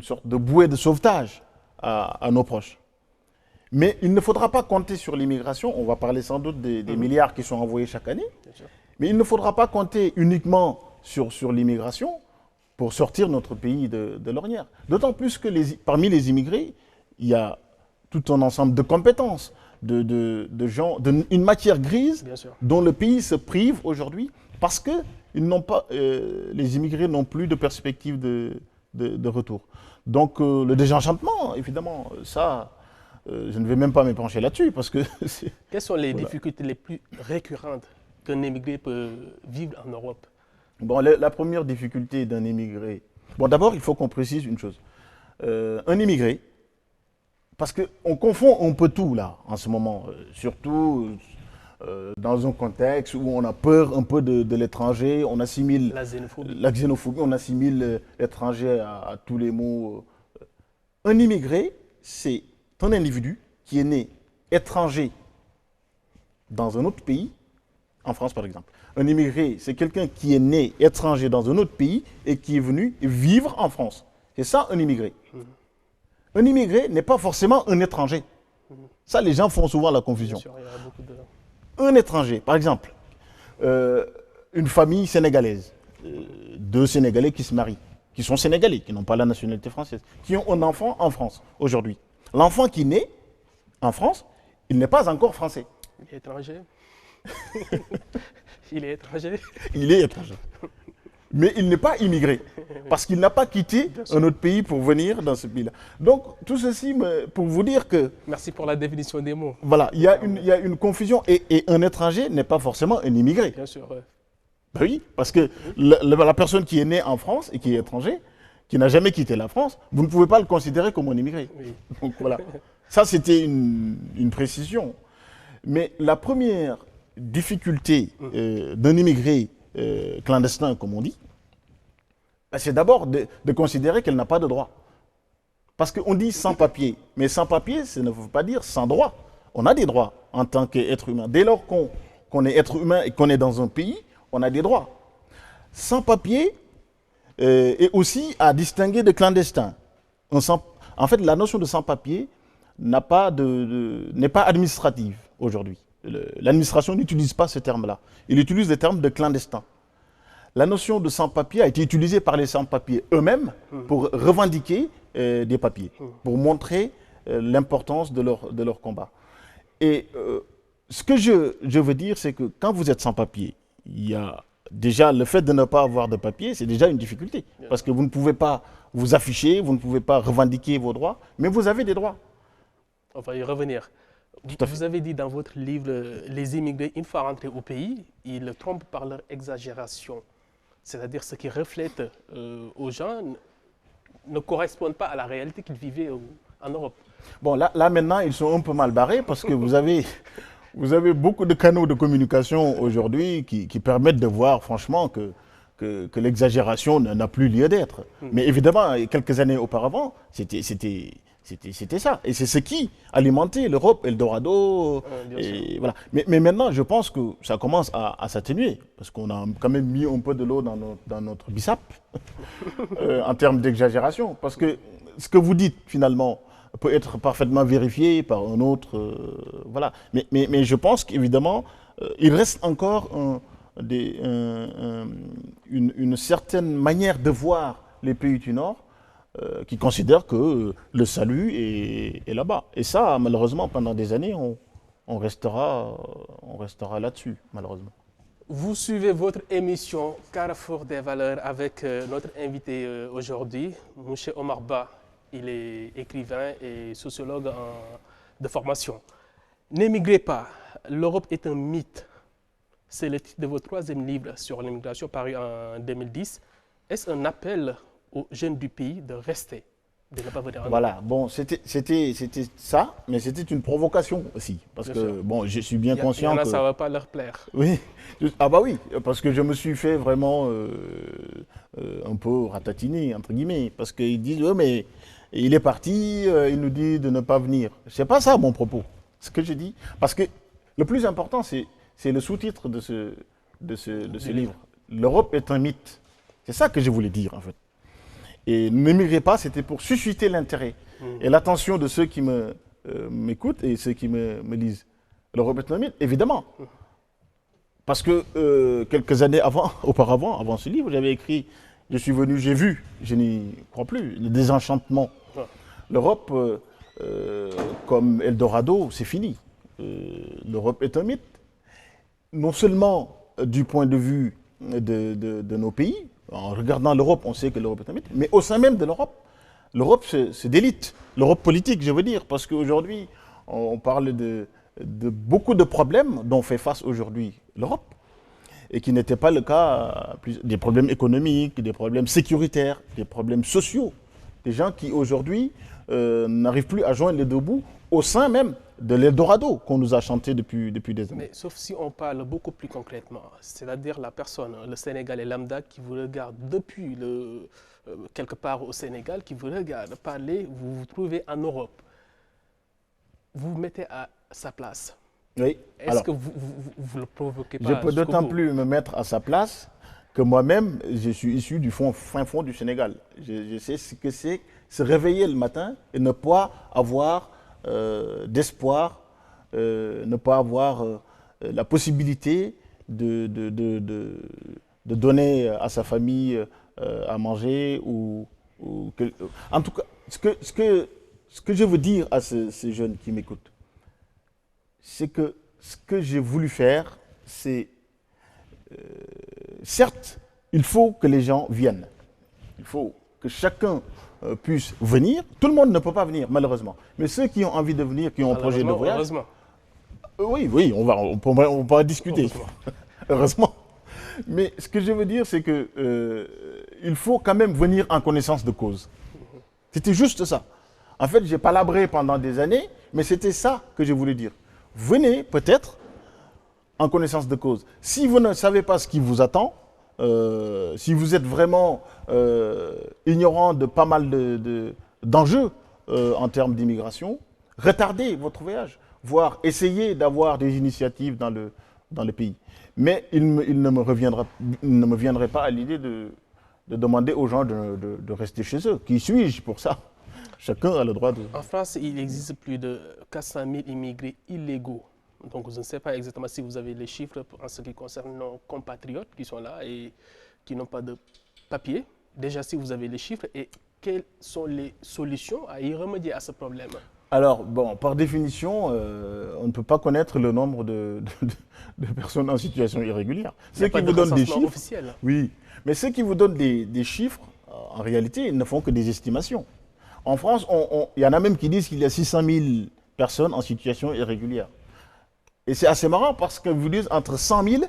sorte de bouée de sauvetage à nos proches. Mais il ne faudra pas compter sur l'immigration. On va parler sans doute des milliards qui sont envoyés chaque année. Mais il ne faudra pas compter uniquement sur l'immigration pour sortir notre pays de l'ornière. D'autant plus que parmi les immigrés, il y a tout un ensemble de compétences, de gens, une matière grise dont le pays se prive aujourd'hui parce que les immigrés n'ont plus de perspective de retour. Donc le désenchantement, évidemment, ça, je ne vais même pas me pencher là-dessus parce que... Quelles sont les difficultés les plus récurrentes qu'un immigré peut vivre en Europe? Bon, la première difficulté d'un immigré... Bon, d'abord, il faut qu'on précise une chose. Un immigré, parce qu'on confond un peu tout là, en ce moment, surtout dans un contexte où on a peur un peu de l'étranger, on assimile la xénophobie, on assimile l'étranger à tous les mots. Un immigré, c'est un individu qui est né étranger dans un autre pays, en France par exemple. Un immigré, c'est quelqu'un qui est né étranger dans un autre pays et qui est venu vivre en France. C'est ça un immigré. Un immigré n'est pas forcément un étranger. Ça, les gens font souvent la confusion. Bien sûr, il y a beaucoup de... Un étranger, par exemple, une famille sénégalaise, deux Sénégalais qui se marient, qui sont sénégalais, qui n'ont pas la nationalité française, qui ont un enfant en France aujourd'hui. L'enfant qui naît en France, il n'est pas encore français. Il est étranger. Il est étranger. Il est étranger. Mais il n'est pas immigré, parce qu'il n'a pas quitté un autre pays pour venir dans ce pays-là. Donc, tout ceci, pour vous dire que... Merci pour la définition des mots. Voilà, il y a une confusion, et un étranger n'est pas forcément un immigré. Bien sûr, ouais. Ben oui, parce que la personne qui est née en France et qui est étranger, qui n'a jamais quitté la France, vous ne pouvez pas le considérer comme un immigré. Oui. Donc voilà, ça c'était une précision. Mais la première difficulté d'un immigré clandestin, comme on dit, c'est d'abord de considérer qu'elle n'a pas de droit. Parce qu'on dit sans papier, mais sans papier, ça ne veut pas dire sans droit. On a des droits en tant qu'être humain. Dès lors qu'on est être humain et qu'on est dans un pays, on a des droits. Sans papier est aussi à distinguer de clandestin. En fait, la notion de sans papier n'est pas administrative aujourd'hui. L'administration n'utilise pas ce terme-là. Il utilise le terme de clandestin. La notion de sans-papiers a été utilisée par les sans-papiers eux-mêmes pour revendiquer des papiers, pour montrer l'importance de leur combat. Et ce que je veux dire, c'est que quand vous êtes sans-papier, il y a déjà le fait de ne pas avoir de papier, c'est déjà une difficulté. Parce que vous ne pouvez pas vous afficher, vous ne pouvez pas revendiquer vos droits, mais vous avez des droits. On va y revenir. Vous avez dit dans votre livre, les immigrés, une fois rentrés au pays, ils trompent par leur exagération. C'est-à-dire ce qui reflète aux gens ne correspondent pas à la réalité qu'ils vivaient en Europe. Bon, là maintenant, ils sont un peu mal barrés parce que vous avez beaucoup de canaux de communication aujourd'hui qui permettent de voir franchement que l'exagération n'a plus lieu d'être. Mais évidemment, quelques années auparavant, c'était ça. Et c'est ce qui alimentait l'Europe, Eldorado. Et voilà. Mais maintenant, je pense que ça commence à s'atténuer. Parce qu'on a quand même mis un peu de l'eau dans notre bissap en termes d'exagération. Parce que ce que vous dites, finalement, peut être parfaitement vérifié par un autre. Voilà. Mais je pense qu'évidemment, il reste encore une certaine manière de voir les pays du Nord qui considèrent que le salut est là-bas. Et ça, malheureusement, pendant des années, on restera là-dessus, malheureusement. Vous suivez votre émission Carrefour des valeurs avec notre invité aujourd'hui, M. Omar Ba. Il est écrivain et sociologue de formation. N'émigrez pas, l'Europe est un mythe. C'est le titre de votre troisième livre sur l'immigration paru en 2010. Est-ce un appel aux jeunes du pays de rester, de ne pas venir en Europe? Voilà, bon, c'était ça, mais c'était une provocation aussi. Parce que, bon, je suis bien conscient que... ça ne va pas leur plaire. Oui, ah bah oui, parce que je me suis fait vraiment un peu ratatiner, entre guillemets. Parce qu'ils disent, oh, mais il est parti, il nous dit de ne pas venir. C'est pas ça mon propos, ce que je dis. Parce que le plus important, c'est le sous-titre de ce livre. L'Europe est un mythe. C'est ça que je voulais dire, en fait. Et n'émigrez pas, c'était pour susciter l'intérêt et l'attention de ceux qui m'écoutent et ceux qui me lisent. L'Europe est un mythe, évidemment. Parce que quelques années auparavant, avant ce livre, j'avais écrit « Je suis venu, j'ai vu », je n'y crois plus, le désenchantement. L'Europe, comme Eldorado, c'est fini. L'Europe est un mythe. Non seulement du point de vue de nos pays, en regardant l'Europe, on sait que l'Europe est un mythe, mais au sein même de l'Europe se délite. L'Europe politique, je veux dire, parce qu'aujourd'hui, on parle de beaucoup de problèmes dont fait face aujourd'hui l'Europe, et qui n'était pas le cas, des problèmes économiques, des problèmes sécuritaires, des problèmes sociaux, des gens qui aujourd'hui n'arrivent plus à joindre les deux bouts au sein même de l'Eldorado qu'on nous a chanté depuis des années. Mais sauf si on parle beaucoup plus concrètement, c'est-à-dire la personne, le Sénégalais lambda qui vous regarde depuis quelque part au Sénégal, qui vous regarde parler, vous vous trouvez en Europe. Vous vous mettez à sa place. Oui. Est-ce que vous le provoquez pas? Je peux d'autant plus me mettre à sa place que moi-même, je suis issu du fin fond du Sénégal. Je sais ce que c'est se réveiller le matin et ne pas avoir d'espoir, ne pas avoir la possibilité de donner à sa famille à manger En tout cas, ce que je veux dire à ces jeunes qui m'écoutent, c'est que ce que j'ai voulu faire, c'est certes, il faut que les gens viennent. Il faut que chacun puisse venir. Tout le monde ne peut pas venir, malheureusement. Mais ceux qui ont envie de venir, qui ont un projet de voyage... Heureusement. Oui, on pourra discuter. Heureusement. Mais ce que je veux dire, c'est que il faut quand même venir en connaissance de cause. C'était juste ça. En fait, j'ai palabré pendant des années, mais c'était ça que je voulais dire. Venez, peut-être, en connaissance de cause. Si vous ne savez pas ce qui vous attend, si vous êtes vraiment ignorant de pas mal d'enjeux en termes d'immigration, retardez votre voyage, voire essayez d'avoir des initiatives dans le pays. Mais il ne me viendrait pas à l'idée de demander aux gens de rester chez eux. Qui suis-je pour ça? Chacun a le droit de... En France, il existe plus de 400 000 immigrés illégaux. Donc, je ne sais pas exactement si vous avez les chiffres en ce qui concerne nos compatriotes qui sont là et qui n'ont pas de papier. Déjà, si vous avez les chiffres, et quelles sont les solutions à y remédier à ce problème? Alors, bon, par définition, on ne peut pas connaître le nombre de personnes en situation irrégulière. Ceux qui vous donnent des chiffres, officiel. Oui, mais ceux qui vous donnent des chiffres, en réalité, ils ne font que des estimations. En France, il y en a même qui disent qu'il y a 600 000 personnes en situation irrégulière. Et c'est assez marrant parce que vous dites entre 100 000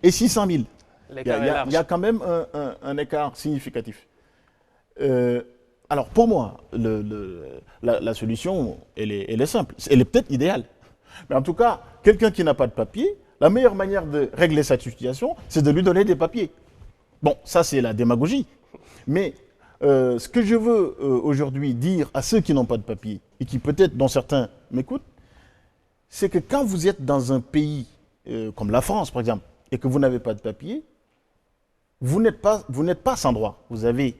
et 600 000. Il y a quand même un écart significatif. Alors pour moi, la solution, elle est simple. Elle est peut-être idéale. Mais en tout cas, quelqu'un qui n'a pas de papier, la meilleure manière de régler cette situation, c'est de lui donner des papiers. Bon, ça c'est la démagogie. Mais ce que je veux aujourd'hui dire à ceux qui n'ont pas de papier, et qui peut-être, dont certains m'écoutent, c'est que quand vous êtes dans un pays comme la France, par exemple, et que vous n'avez pas de papier, vous n'êtes pas sans droit. Vous n'avez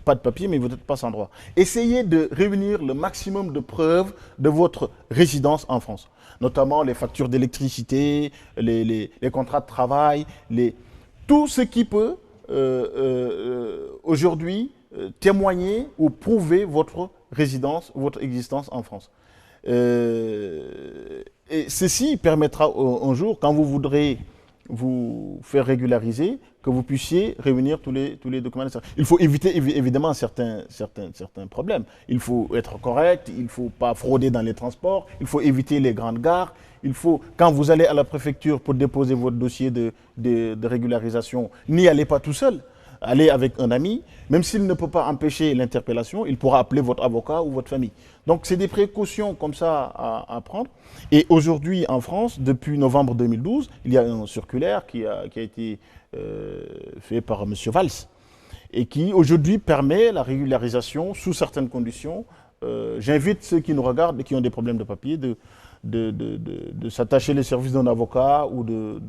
pas de papier, mais vous n'êtes pas sans droit. Essayez de réunir le maximum de preuves de votre résidence en France, notamment les factures d'électricité, les contrats de travail, tout ce qui peut aujourd'hui témoigner ou prouver votre résidence, votre existence en France. Et ceci permettra un jour, quand vous voudrez vous faire régulariser, que vous puissiez réunir tous les documents nécessaires. Il faut éviter évidemment certains problèmes. Il faut être correct, il ne faut pas frauder dans les transports, il faut éviter les grandes gares. Il faut, quand vous allez à la préfecture pour déposer votre dossier de régularisation, n'y allez pas tout seul. Allez avec un ami, même s'il ne peut pas empêcher l'interpellation, il pourra appeler votre avocat ou votre famille. Donc c'est des précautions comme ça à prendre. Et aujourd'hui en France, depuis novembre 2012, il y a un circulaire qui a été fait par M. Valls et qui aujourd'hui permet la régularisation sous certaines conditions. J'invite ceux qui nous regardent et qui ont des problèmes de papier de s'attacher les services d'un avocat ou de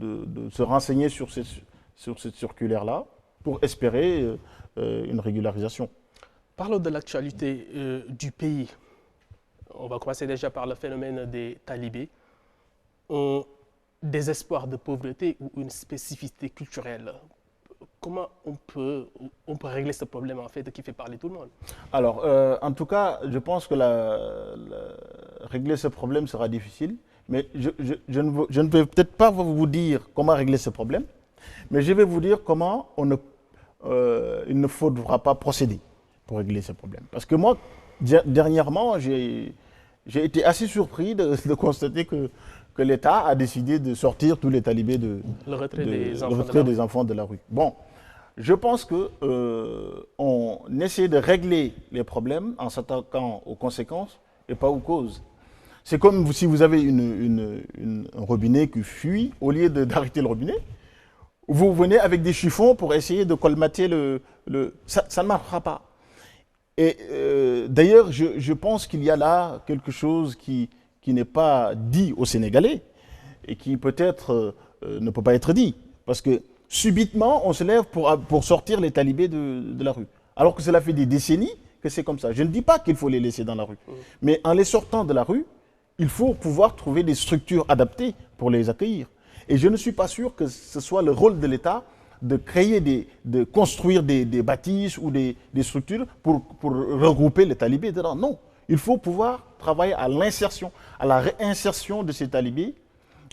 se renseigner sur cette circulaire-là, pour espérer une régularisation. Parlons de l'actualité du pays. On va commencer déjà par le phénomène des talibés. Un désespoir de pauvreté ou une spécificité culturelle. Comment on peut régler ce problème en fait qui fait parler tout le monde? Alors, en tout cas, je pense que régler ce problème sera difficile. Mais je ne vais peut-être pas vous dire comment régler ce problème. Mais je vais vous dire comment il ne faudra pas procéder pour régler ce problème. Parce que moi, dernièrement, j'ai été assez surpris de constater que l'État a décidé de sortir tous les talibés le retrait des enfants de la rue. Bon, je pense qu'on essaie de régler les problèmes en s'attaquant aux conséquences et pas aux causes. C'est comme si vous avez un robinet qui fuit, au lieu d'arrêter le robinet, vous venez avec des chiffons pour essayer de colmater ça ne marchera pas. Et d'ailleurs, je pense qu'il y a là quelque chose qui n'est pas dit aux Sénégalais et qui peut-être ne peut pas être dit. Parce que subitement, on se lève pour sortir les talibés de la rue. Alors que cela fait des décennies que c'est comme ça. Je ne dis pas qu'il faut les laisser dans la rue. Mais en les sortant de la rue, il faut pouvoir trouver des structures adaptées pour les accueillir. Et je ne suis pas sûr que ce soit le rôle de l'État de créer, de construire des bâtisses ou des structures pour regrouper les talibés dedans. Non, il faut pouvoir travailler à l'insertion, à la réinsertion de ces talibés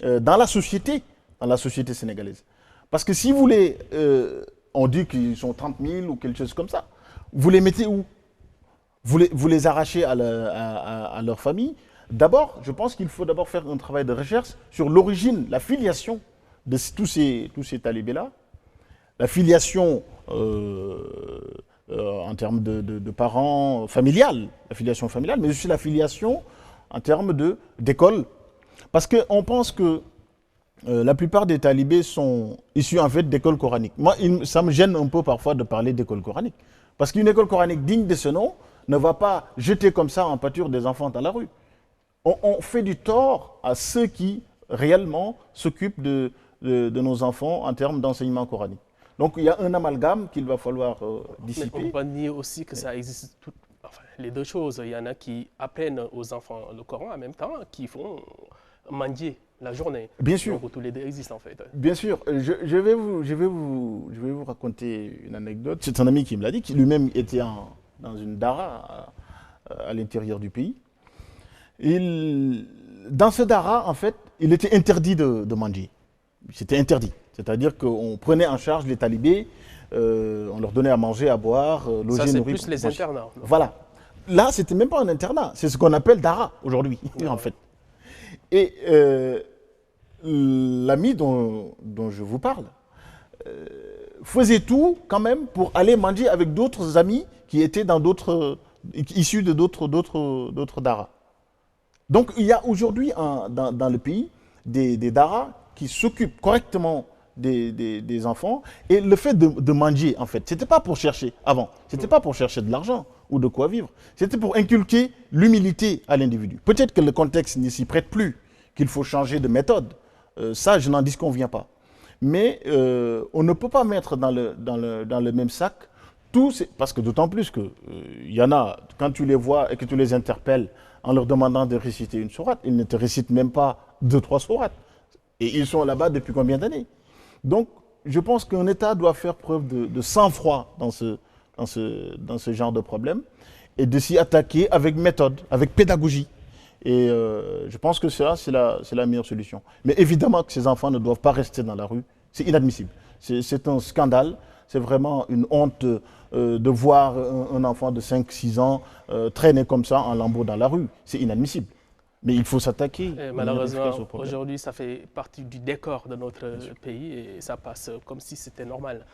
dans la société sénégalaise. Parce que si vous les... on dit qu'ils sont 30 000 ou quelque chose comme ça, vous les mettez où? Vous les arrachez à leur famille. D'abord, je pense qu'il faut d'abord faire un travail de recherche sur l'origine, la filiation de tous ces talibés-là. La filiation en termes de parents familiales, la filiation familiale, mais aussi la filiation en termes d'école. Parce qu'on pense que la plupart des talibés sont issus en fait d'écoles coraniques. Moi, ça me gêne un peu parfois de parler d'école coranique. Parce qu'une école coranique digne de ce nom ne va pas jeter comme ça en pâture des enfants dans la rue. On fait du tort à ceux qui réellement s'occupent de nos enfants en termes d'enseignement coranique. Donc il y a un amalgame qu'il va falloir dissiper. Mais on va nier aussi que ça existe les deux choses. Il y en a qui apprennent aux enfants le Coran en même temps, qui font mendier la journée. Bien sûr. Donc tous les deux existent en fait. Bien sûr. Je vais vous raconter une anecdote. C'est un ami qui me l'a dit, qui lui-même était dans une dara à l'intérieur du pays. Dans ce dara, en fait, il était interdit de mendier. C'était interdit. C'est-à-dire qu'on prenait en charge les talibés, on leur donnait à manger, à boire, loger, ça, c'est nourrir. plus les internats. Non? Voilà. Là, c'était même pas un internat. C'est ce qu'on appelle dara aujourd'hui, en fait. Et l'ami dont je vous parle faisait tout quand même pour aller mendier avec d'autres amis qui étaient issus de d'autres daras. Donc il y a aujourd'hui dans le pays des daras qui s'occupent correctement des enfants. Et le fait de mendier, en fait, c'était pas pour chercher avant, c'était pas pour chercher de l'argent ou de quoi vivre. C'était pour inculquer l'humilité à l'individu. Peut-être que le contexte n'y s'y prête plus, qu'il faut changer de méthode. Ça, je n'en disconviens pas. Mais on ne peut pas mettre dans le même sac tous, parce que d'autant plus que y en a, quand tu les vois et que tu les interpelles en leur demandant de réciter une sourate, ils ne te récitent même pas 2-3 sourates. Et ils sont là-bas depuis combien d'années? Donc, je pense qu'un État doit faire preuve de sang-froid dans ce genre de problème et de s'y attaquer avec méthode, avec pédagogie. Et je pense que ça, c'est la meilleure solution. Mais évidemment que ces enfants ne doivent pas rester dans la rue. C'est inadmissible. C'est un scandale. C'est vraiment une honte de voir un enfant de 5-6 ans traîner comme ça en lambeaux dans la rue. C'est inadmissible. Mais il faut s'attaquer. Malheureusement, aujourd'hui, ça fait partie du décor de notre pays et ça passe comme si c'était normal.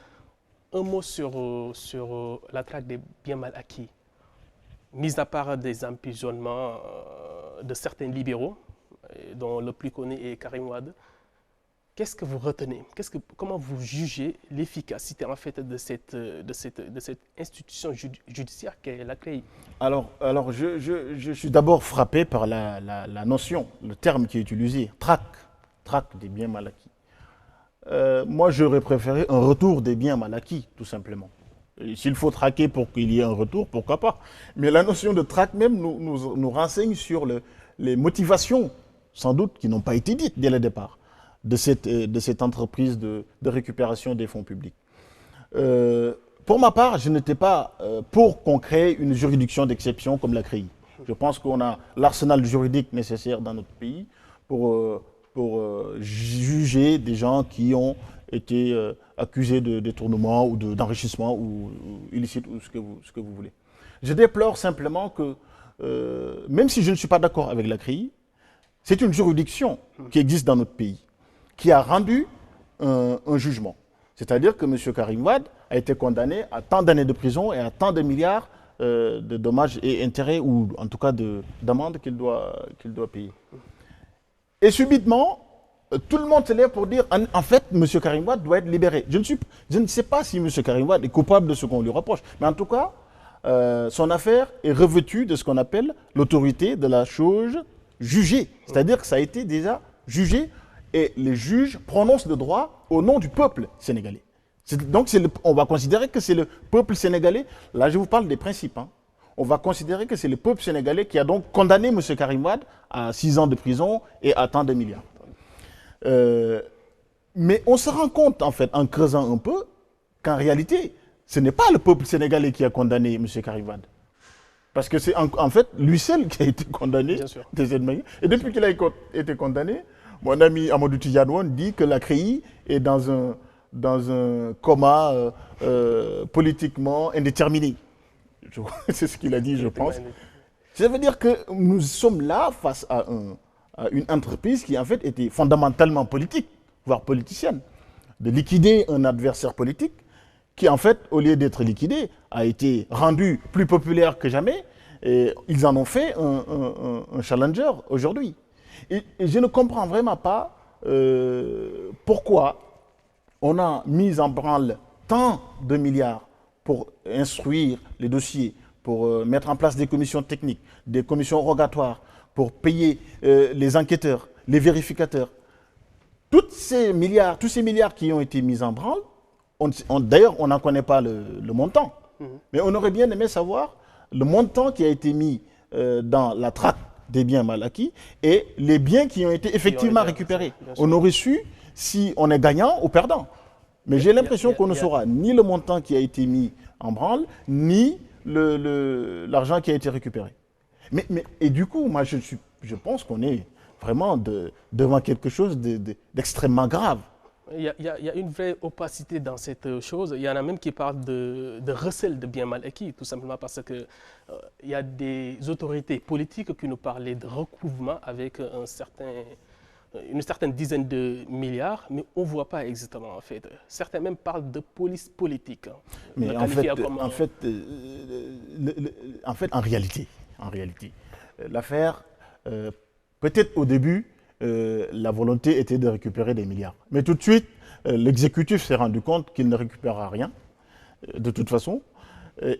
Un mot sur la traque des biens mal acquis. Mis à part des emprisonnements de certains libéraux, dont le plus connu est Karim Wade, qu'est-ce que vous retenez? Comment vous jugez l'efficacité en fait de cette institution judiciaire qu'est la CREI? Alors je suis d'abord frappé par la notion, le terme qui est utilisé, traque des biens mal acquis. Moi, j'aurais préféré un retour des biens mal acquis, tout simplement. S'il faut traquer pour qu'il y ait un retour, pourquoi pas. Mais la notion de traque même nous renseigne sur les motivations, sans doute, qui n'ont pas été dites dès le départ, de cette entreprise de récupération des fonds publics. Pour ma part, je n'étais pas pour qu'on crée une juridiction d'exception comme la CREI. Je pense qu'on a l'arsenal juridique nécessaire dans notre pays pour juger des gens qui ont été accusés de détournement ou d'enrichissement ou illicite ou ce que vous voulez. Je déplore simplement que, même si je ne suis pas d'accord avec la CREI, c'est une juridiction qui existe dans notre pays, qui a rendu un jugement. C'est-à-dire que M. Karim Wade a été condamné à tant d'années de prison et à tant de milliards de dommages et intérêts, ou en tout cas d'amendes qu'il doit payer. Et subitement, tout le monde se lève pour dire, en fait, M. Karim Wade doit être libéré. Je ne sais pas si M. Karim Wade est coupable de ce qu'on lui reproche, mais en tout cas, son affaire est revêtue de ce qu'on appelle l'autorité de la chose jugée. C'est-à-dire que ça a été déjà jugé et les juges prononcent le droit au nom du peuple sénégalais. Donc on va considérer que c'est le peuple sénégalais, là je vous parle des principes, on va considérer que c'est le peuple sénégalais qui a donc condamné M. Karim Wade à 6 ans de prison et à tant de milliards. Mais on se rend compte, en fait, en creusant un peu, qu'en réalité, ce n'est pas le peuple sénégalais qui a condamné M. Karim Wade. Parce que c'est en fait lui seul qui a été condamné de cette manière. Et depuis qu'il a été condamné, mon ami Amadou Tidjane dit que la CREI est dans un coma politiquement indéterminé. C'est ce qu'il a dit, je pense. Ça veut dire que nous sommes là face à une entreprise qui en fait était fondamentalement politique, voire politicienne. De liquider un adversaire politique qui en fait, au lieu d'être liquidé, a été rendu plus populaire que jamais. Et ils en ont fait un challenger aujourd'hui. Et je ne comprends vraiment pas pourquoi on a mis en branle tant de milliards pour instruire les dossiers, pour mettre en place des commissions techniques, des commissions rogatoires, pour payer les enquêteurs, les vérificateurs. Tous ces milliards qui ont été mis en branle, d'ailleurs, on n'en connaît pas le montant. Mais on aurait bien aimé savoir le montant qui a été mis dans la traque des biens mal acquis et les biens qui ont été effectivement récupérés. On aurait su si on est gagnant ou perdant. Mais j'ai l'impression qu'on ne saura ni le montant qui a été mis en branle, ni l'argent qui a été récupéré. Et du coup, moi, je pense qu'on est vraiment devant quelque chose d'extrêmement grave. Il y a une vraie opacité dans cette chose. Il y en a même qui parlent de recel de biens mal acquis, tout simplement parce que il y a des autorités politiques qui nous parlaient de recouvrement avec une certaine dizaine de milliards, mais on ne voit pas exactement en fait. Certains même parlent de police politique. Mais en réalité, l'affaire, peut-être au début, la volonté était de récupérer des milliards. Mais tout de suite, l'exécutif s'est rendu compte qu'il ne récupérera rien, de toute façon.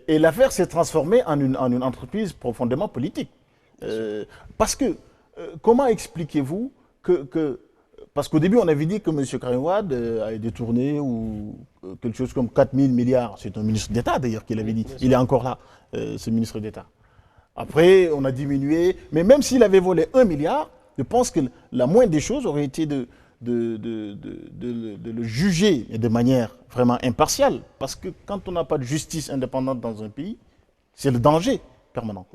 Et l'affaire s'est transformée en une entreprise profondément politique. Parce que, comment expliquez-vous parce qu'au début, on avait dit que M. Karim Wade avait détourné ou quelque chose comme 4 000 milliards. C'est un ministre d'État, d'ailleurs, qui l'avait dit. Il est encore là, ce ministre d'État. Après, on a diminué. Mais même s'il avait volé 1 milliard, je pense que la moindre des choses aurait été de le juger de manière vraiment impartiale. Parce que quand on n'a pas de justice indépendante dans un pays, c'est le danger permanent.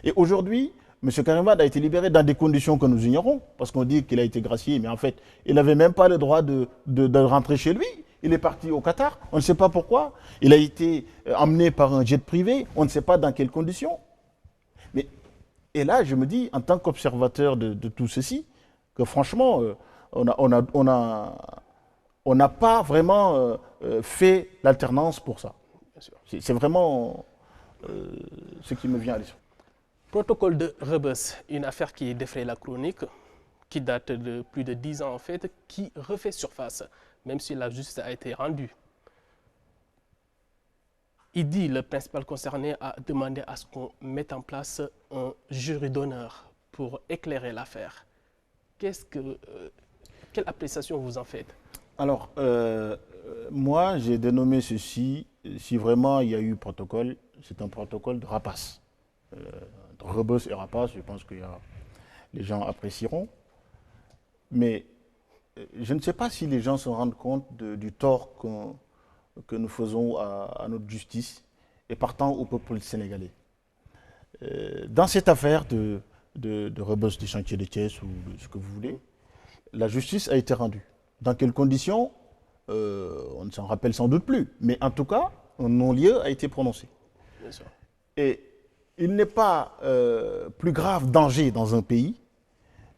Et aujourd'hui, M. Karim Wade a été libéré dans des conditions que nous ignorons, parce qu'on dit qu'il a été gracié, mais en fait, il n'avait même pas le droit de rentrer chez lui. Il est parti au Qatar, on ne sait pas pourquoi. Il a été emmené par un jet privé, on ne sait pas dans quelles conditions. Et là, je me dis, en tant qu'observateur de tout ceci, que franchement, on n'a pas vraiment fait l'alternance pour ça. C'est vraiment ce qui me vient à l'esprit. Protocole de Rebeuss, une affaire qui défraie la chronique, qui date de plus de 10 ans en fait, qui refait surface, même si la justice a été rendue. Il dit, le principal concerné a demandé à ce qu'on mette en place un jury d'honneur pour éclairer l'affaire. Quelle appréciation vous en faites? Alors, moi, j'ai dénommé ceci, si vraiment il y a eu protocole, c'est un protocole de rapace. Rebeuss et rapace, je pense que les gens apprécieront. Mais je ne sais pas si les gens se rendent compte du tort que nous faisons à notre justice et partant au peuple sénégalais. Dans cette affaire de Rebeuss, des chantiers de Thiès ou ce que vous voulez, la justice a été rendue. Dans quelles conditions on ne s'en rappelle sans doute plus. Mais en tout cas, un non-lieu a été prononcé. Bien sûr. Et il n'est pas plus grave danger dans un pays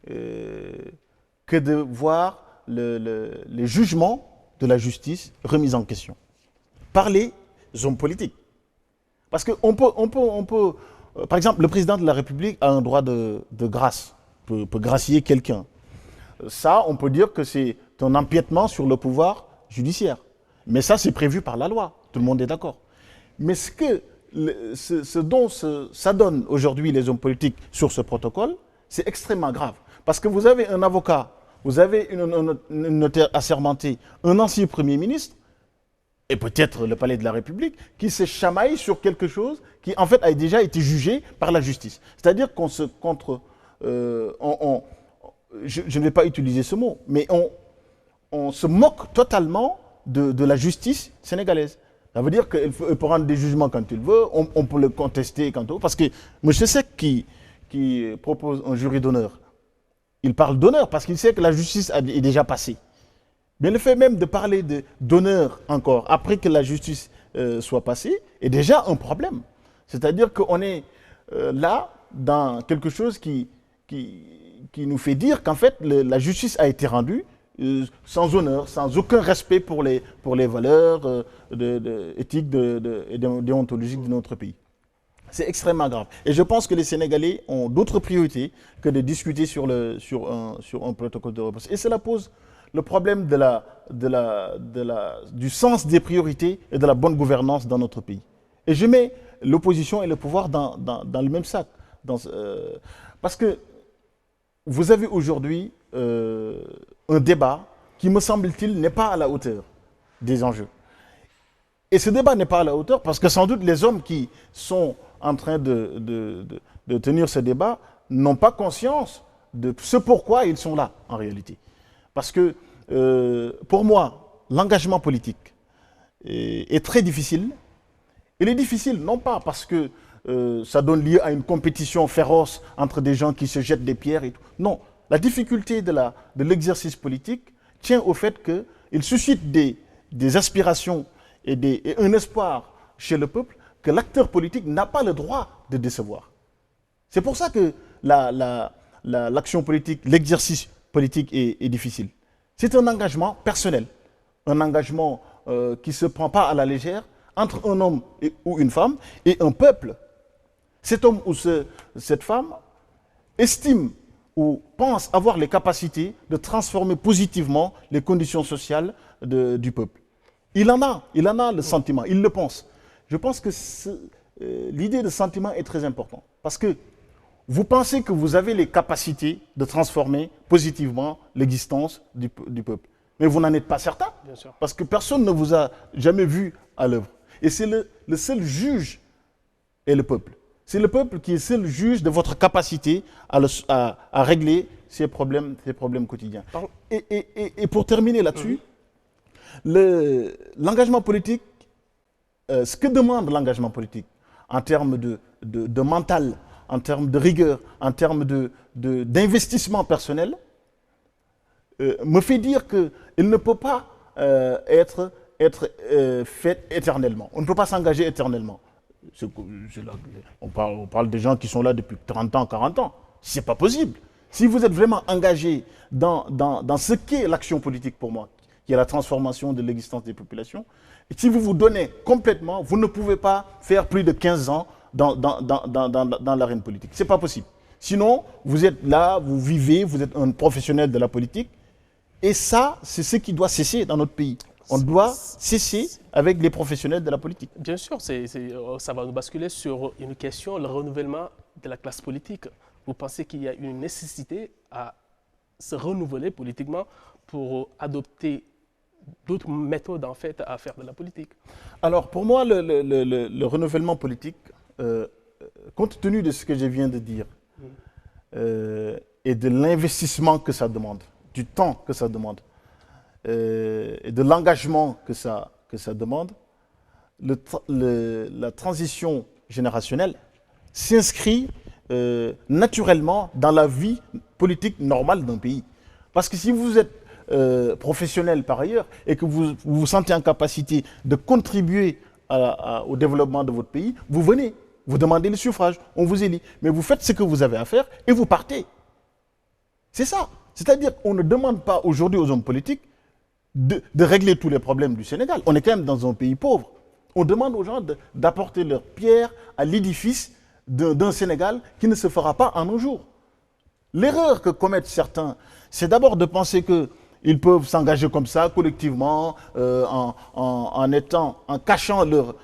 que de voir les jugements de la justice remis en question par les hommes politiques. Parce qu'on peut par exemple, le président de la République a un droit de grâce, peut gracier quelqu'un. Ça, on peut dire que c'est un empiètement sur le pouvoir judiciaire. Mais ça, c'est prévu par la loi. Tout le monde est d'accord. Mais ce dont s'adonnent aujourd'hui les hommes politiques sur ce protocole, c'est extrêmement grave. Parce que vous avez un avocat, vous avez une notaire assermentée, un ancien Premier ministre, et peut-être le palais de la République, qui se chamaille sur quelque chose qui, en fait, a déjà été jugé par la justice. C'est-à-dire qu'on se contre... je ne vais pas utiliser ce mot, mais on se moque totalement de la justice sénégalaise. Ça veut dire qu'il peut rendre des jugements quand il veut, on peut le contester quand il veut. Parce que M. Seck qui propose un jury d'honneur, il parle d'honneur parce qu'il sait que la justice est déjà passée. Mais le fait même de parler d'honneur encore, après que la justice soit passée, est déjà un problème. C'est-à-dire qu'on est là dans quelque chose qui nous fait dire qu'en fait, la justice a été rendue sans honneur, sans aucun respect pour les valeurs éthiques et déontologiques de notre pays. C'est extrêmement grave. Et je pense que les Sénégalais ont d'autres priorités que de discuter sur un protocole de réponse. Et cela pose le problème du sens des priorités et de la bonne gouvernance dans notre pays. Et je mets l'opposition et le pouvoir dans le même sac. Parce que vous avez aujourd'hui un débat qui, me semble-t-il, n'est pas à la hauteur des enjeux. Et ce débat n'est pas à la hauteur parce que sans doute les hommes qui sont en train de tenir ce débat n'ont pas conscience de ce pourquoi ils sont là, en réalité. Parce que, pour moi, l'engagement politique est très difficile. Il est difficile, non pas parce que ça donne lieu à une compétition féroce entre des gens qui se jettent des pierres et tout. Non, la difficulté de l'exercice politique tient au fait qu'il suscite des aspirations et un espoir chez le peuple que l'acteur politique n'a pas le droit de décevoir. C'est pour ça que l'action politique, l'exercice politique est difficile. C'est un engagement personnel, un engagement qui ne se prend pas à la légère entre un homme ou une femme et un peuple. Cet homme ou cette femme estime ou pense avoir les capacités de transformer positivement les conditions sociales du peuple. Il en a le sentiment, il le pense. Je pense que l'idée de sentiment est très importante. Parce que vous pensez que vous avez les capacités de transformer positivement l'existence du peuple. Mais vous n'en êtes pas certain. Bien sûr. Parce que personne ne vous a jamais vu à l'œuvre. Et c'est le seul juge est le peuple. C'est le peuple qui est seul juge de votre capacité à régler ces problèmes quotidiens. Et pour terminer là-dessus, l'engagement politique, ce que demande l'engagement politique en termes de mental, en termes de rigueur, en termes d'investissement personnel, me fait dire qu'il ne peut pas être fait éternellement. On ne peut pas s'engager éternellement. On parle des gens qui sont là depuis 30 ans, 40 ans. Ce n'est pas possible. Si vous êtes vraiment engagé dans ce qu'est l'action politique pour moi, qui est la transformation de l'existence des populations, et si vous vous donnez complètement, vous ne pouvez pas faire plus de 15 ans dans l'arène politique. Ce n'est pas possible. Sinon, vous êtes là, vous vivez, vous êtes un professionnel de la politique. Et ça, c'est ce qui doit cesser dans notre pays. On doit cesser avec les professionnels de la politique. Bien sûr, ça va nous basculer sur une question, le renouvellement de la classe politique. Vous pensez qu'il y a une nécessité à se renouveler politiquement pour adopter d'autres méthodes en fait à faire de la politique? Alors pour moi, le renouvellement politique, compte tenu de ce que je viens de dire et de l'investissement que ça demande, du temps que ça demande, et de l'engagement que ça demande, la transition générationnelle s'inscrit naturellement dans la vie politique normale d'un pays. Parce que si vous êtes professionnel par ailleurs et que vous vous sentez en capacité de contribuer au développement de votre pays, vous venez, vous demandez le suffrage, on vous élit. Mais vous faites ce que vous avez à faire et vous partez. C'est ça. C'est-à-dire qu'on ne demande pas aujourd'hui aux hommes politiques de régler tous les problèmes du Sénégal. On est quand même dans un pays pauvre. On demande aux gens d'apporter leur pierre à l'édifice d'un Sénégal qui ne se fera pas en un jour. L'erreur que commettent certains, c'est d'abord de penser qu'ils peuvent s'engager comme ça, collectivement, en cachant leurs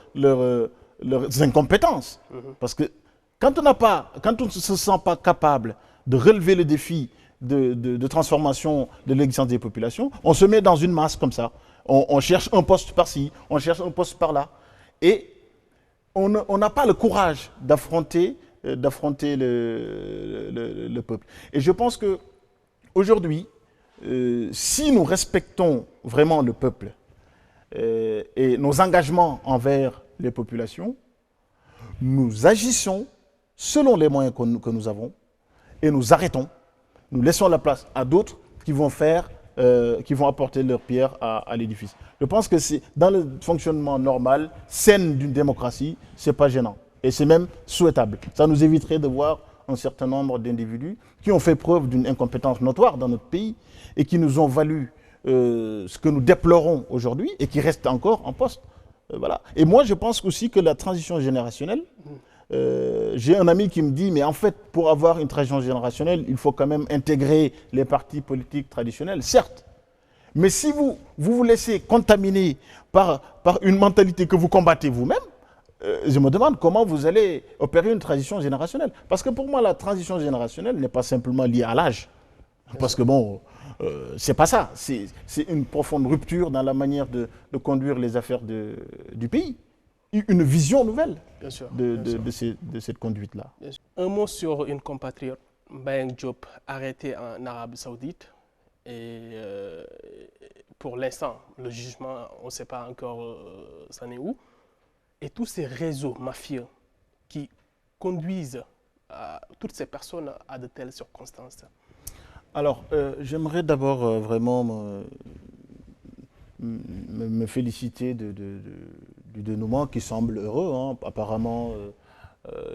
incompétences. Parce que quand on ne se sent pas capable de relever le défi de transformation de l'existence des populations, on se met dans une masse comme ça. On cherche un poste par-ci, on cherche un poste par-là. Et on n'a pas le courage d'affronter le peuple. Et je pense qu'aujourd'hui, si nous respectons vraiment le peuple et nos engagements envers les populations, nous agissons selon les moyens que nous avons et nous arrêtons. Nous laissons la place à d'autres qui vont apporter leur pierre à l'édifice. Je pense que c'est dans le fonctionnement normal, sain d'une démocratie, ce n'est pas gênant. Et c'est même souhaitable. Ça nous éviterait de voir un certain nombre d'individus qui ont fait preuve d'une incompétence notoire dans notre pays et qui nous ont valu ce que nous déplorons aujourd'hui et qui restent encore en poste. Voilà. Et moi, je pense aussi que la transition générationnelle, j'ai un ami qui me dit, mais en fait, pour avoir une transition générationnelle, il faut quand même intégrer les partis politiques traditionnels, certes. Mais si vous laissez contaminer par une mentalité que vous combattez vous-même, je me demande comment vous allez opérer une transition générationnelle. Parce que pour moi, la transition générationnelle n'est pas simplement liée à l'âge. Parce que bon, c'est pas ça. C'est une profonde rupture dans la manière de conduire les affaires du pays. Une vision nouvelle de cette conduite-là. Un mot sur une compatriote, Mbayang Diop, arrêtée en Arabie Saoudite. Et pour l'instant, le jugement, on ne sait pas encore ça en est où. Et tous ces réseaux mafieux qui conduisent toutes ces personnes à de telles circonstances. Alors, j'aimerais d'abord vraiment me féliciter du dénouement qui semble heureux. Hein. Apparemment,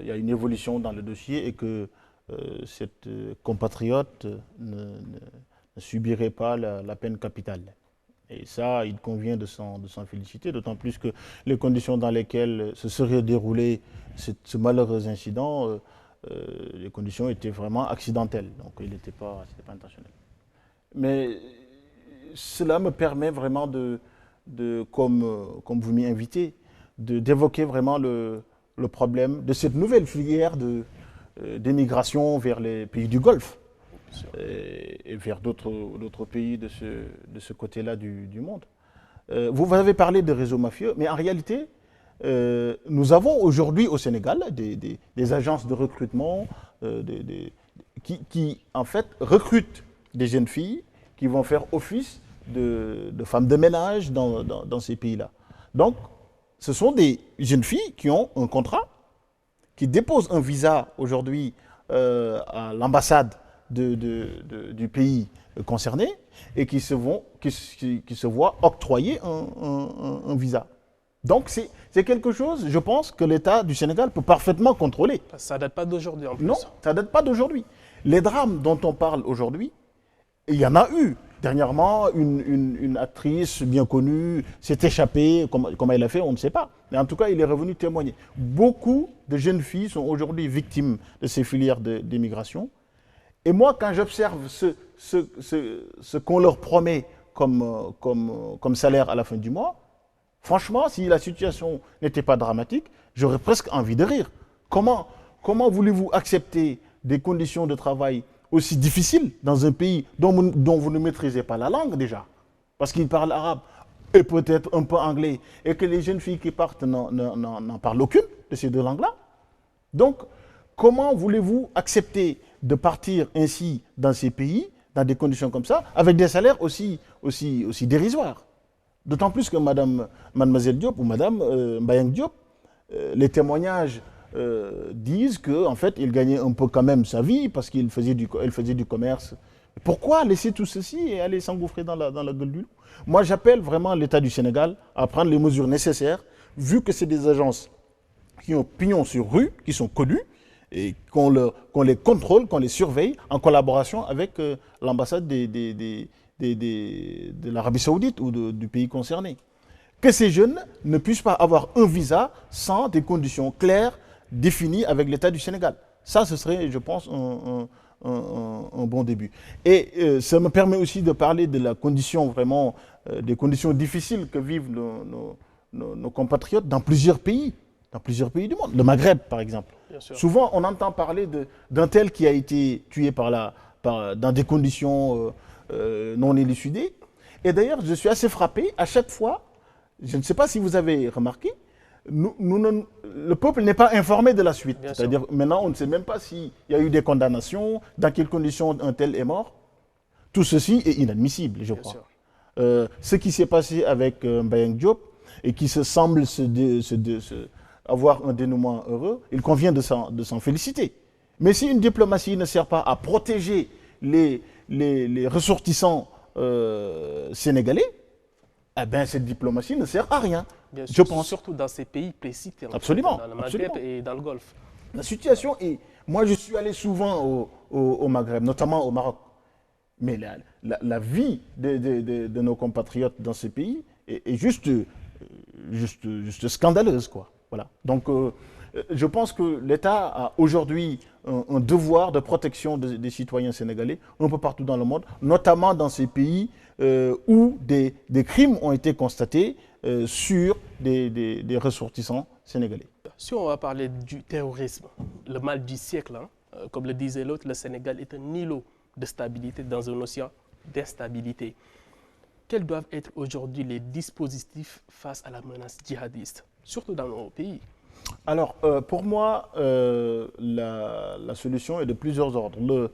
il y a une évolution dans le dossier et que cette compatriote ne subirait pas la peine capitale. Et ça, il convient de s'en féliciter, d'autant plus que les conditions dans lesquelles se serait déroulé ce malheureux incident, les conditions étaient vraiment accidentelles, donc il n'était pas intentionnel. Mais cela me permet vraiment comme vous m'y invitez, d'évoquer vraiment le problème de cette nouvelle filière d'émigration vers les pays du Golfe. Et vers d'autres pays de ce côté-là du monde. Vous avez parlé de réseaux mafieux, mais en réalité, nous avons aujourd'hui au Sénégal des agences de recrutement qui, en fait, recrutent des jeunes filles qui vont faire office de femmes de ménage dans ces pays-là. Donc, ce sont des jeunes filles qui ont un contrat, qui déposent un visa aujourd'hui à l'ambassade du pays concerné et qui se voient octroyer un visa. Donc c'est quelque chose, je pense, que l'État du Sénégal peut parfaitement contrôler. Ça ne date pas d'aujourd'hui en plus. Non, ça ne date pas d'aujourd'hui. Les drames dont on parle aujourd'hui, il y en a eu. Dernièrement, une actrice bien connue s'est échappée. Comment elle a fait, on ne sait pas. Mais en tout cas, il est revenu témoigner. Beaucoup de jeunes filles sont aujourd'hui victimes de ces filières d'immigration. Et moi, quand j'observe ce qu'on leur promet comme salaire à la fin du mois, franchement, si la situation n'était pas dramatique, j'aurais presque envie de rire. Comment voulez-vous accepter des conditions de travail aussi difficiles dans un pays dont vous ne maîtrisez pas la langue déjà, parce qu'ils parlent arabe et peut-être un peu anglais, et que les jeunes filles qui partent n'en parlent aucune de ces deux langues-là? Donc, comment voulez-vous accepter de partir ainsi dans ces pays, dans des conditions comme ça, avec des salaires aussi dérisoires? D'autant plus que mademoiselle Diop ou madame Mbayang Diop, les témoignages disent qu'en fait, il gagnait un peu quand même sa vie parce qu'elle faisait du commerce. Pourquoi laisser tout ceci et aller s'engouffrer dans la gueule du loup? Moi, j'appelle vraiment l'État du Sénégal à prendre les mesures nécessaires, vu que c'est des agences qui ont pignon sur rue, qui sont connues, et qu'on les contrôle, qu'on les surveille en collaboration avec l'ambassade de l'Arabie Saoudite ou du pays concerné. Que ces jeunes ne puissent pas avoir un visa sans des conditions claires définies avec l'État du Sénégal. Ça, ce serait, je pense, un bon début. Et ça me permet aussi de parler de la condition vraiment, des conditions difficiles que vivent nos compatriotes dans plusieurs pays du monde. Le Maghreb, par exemple. Souvent, on entend parler d'un tel qui a été tué dans des conditions non élucidées. Et d'ailleurs, je suis assez frappé, à chaque fois, je ne sais pas si vous avez remarqué, le peuple n'est pas informé de la suite. C'est-à-dire, maintenant, on ne sait même pas s'il y a eu des condamnations, dans quelles conditions un tel est mort. Tout ceci est inadmissible, je crois. Ce qui s'est passé avec Mbayang Diop et qui semble avoir un dénouement heureux, il convient de s'en féliciter. Mais si une diplomatie ne sert pas à protéger les ressortissants sénégalais, eh ben, cette diplomatie ne sert à rien. Bien sûr, je pense. Surtout dans ces pays précis, Absolument, dans le Maghreb et dans le Golfe. La situation est... Moi, je suis allé souvent au Maghreb, notamment au Maroc. Mais la vie de nos compatriotes dans ces pays est juste scandaleuse, quoi. Voilà. Donc, je pense que l'État a aujourd'hui un devoir de protection des citoyens sénégalais un peu partout dans le monde, notamment dans ces pays où des crimes ont été constatés sur des ressortissants sénégalais. Si on va parler du terrorisme, le mal du siècle, hein, comme le disait l'autre, le Sénégal est un îlot de stabilité dans un océan d'instabilité. Quels doivent être aujourd'hui les dispositifs face à la menace djihadiste, surtout dans nos pays? Alors, pour moi, la solution est de plusieurs ordres.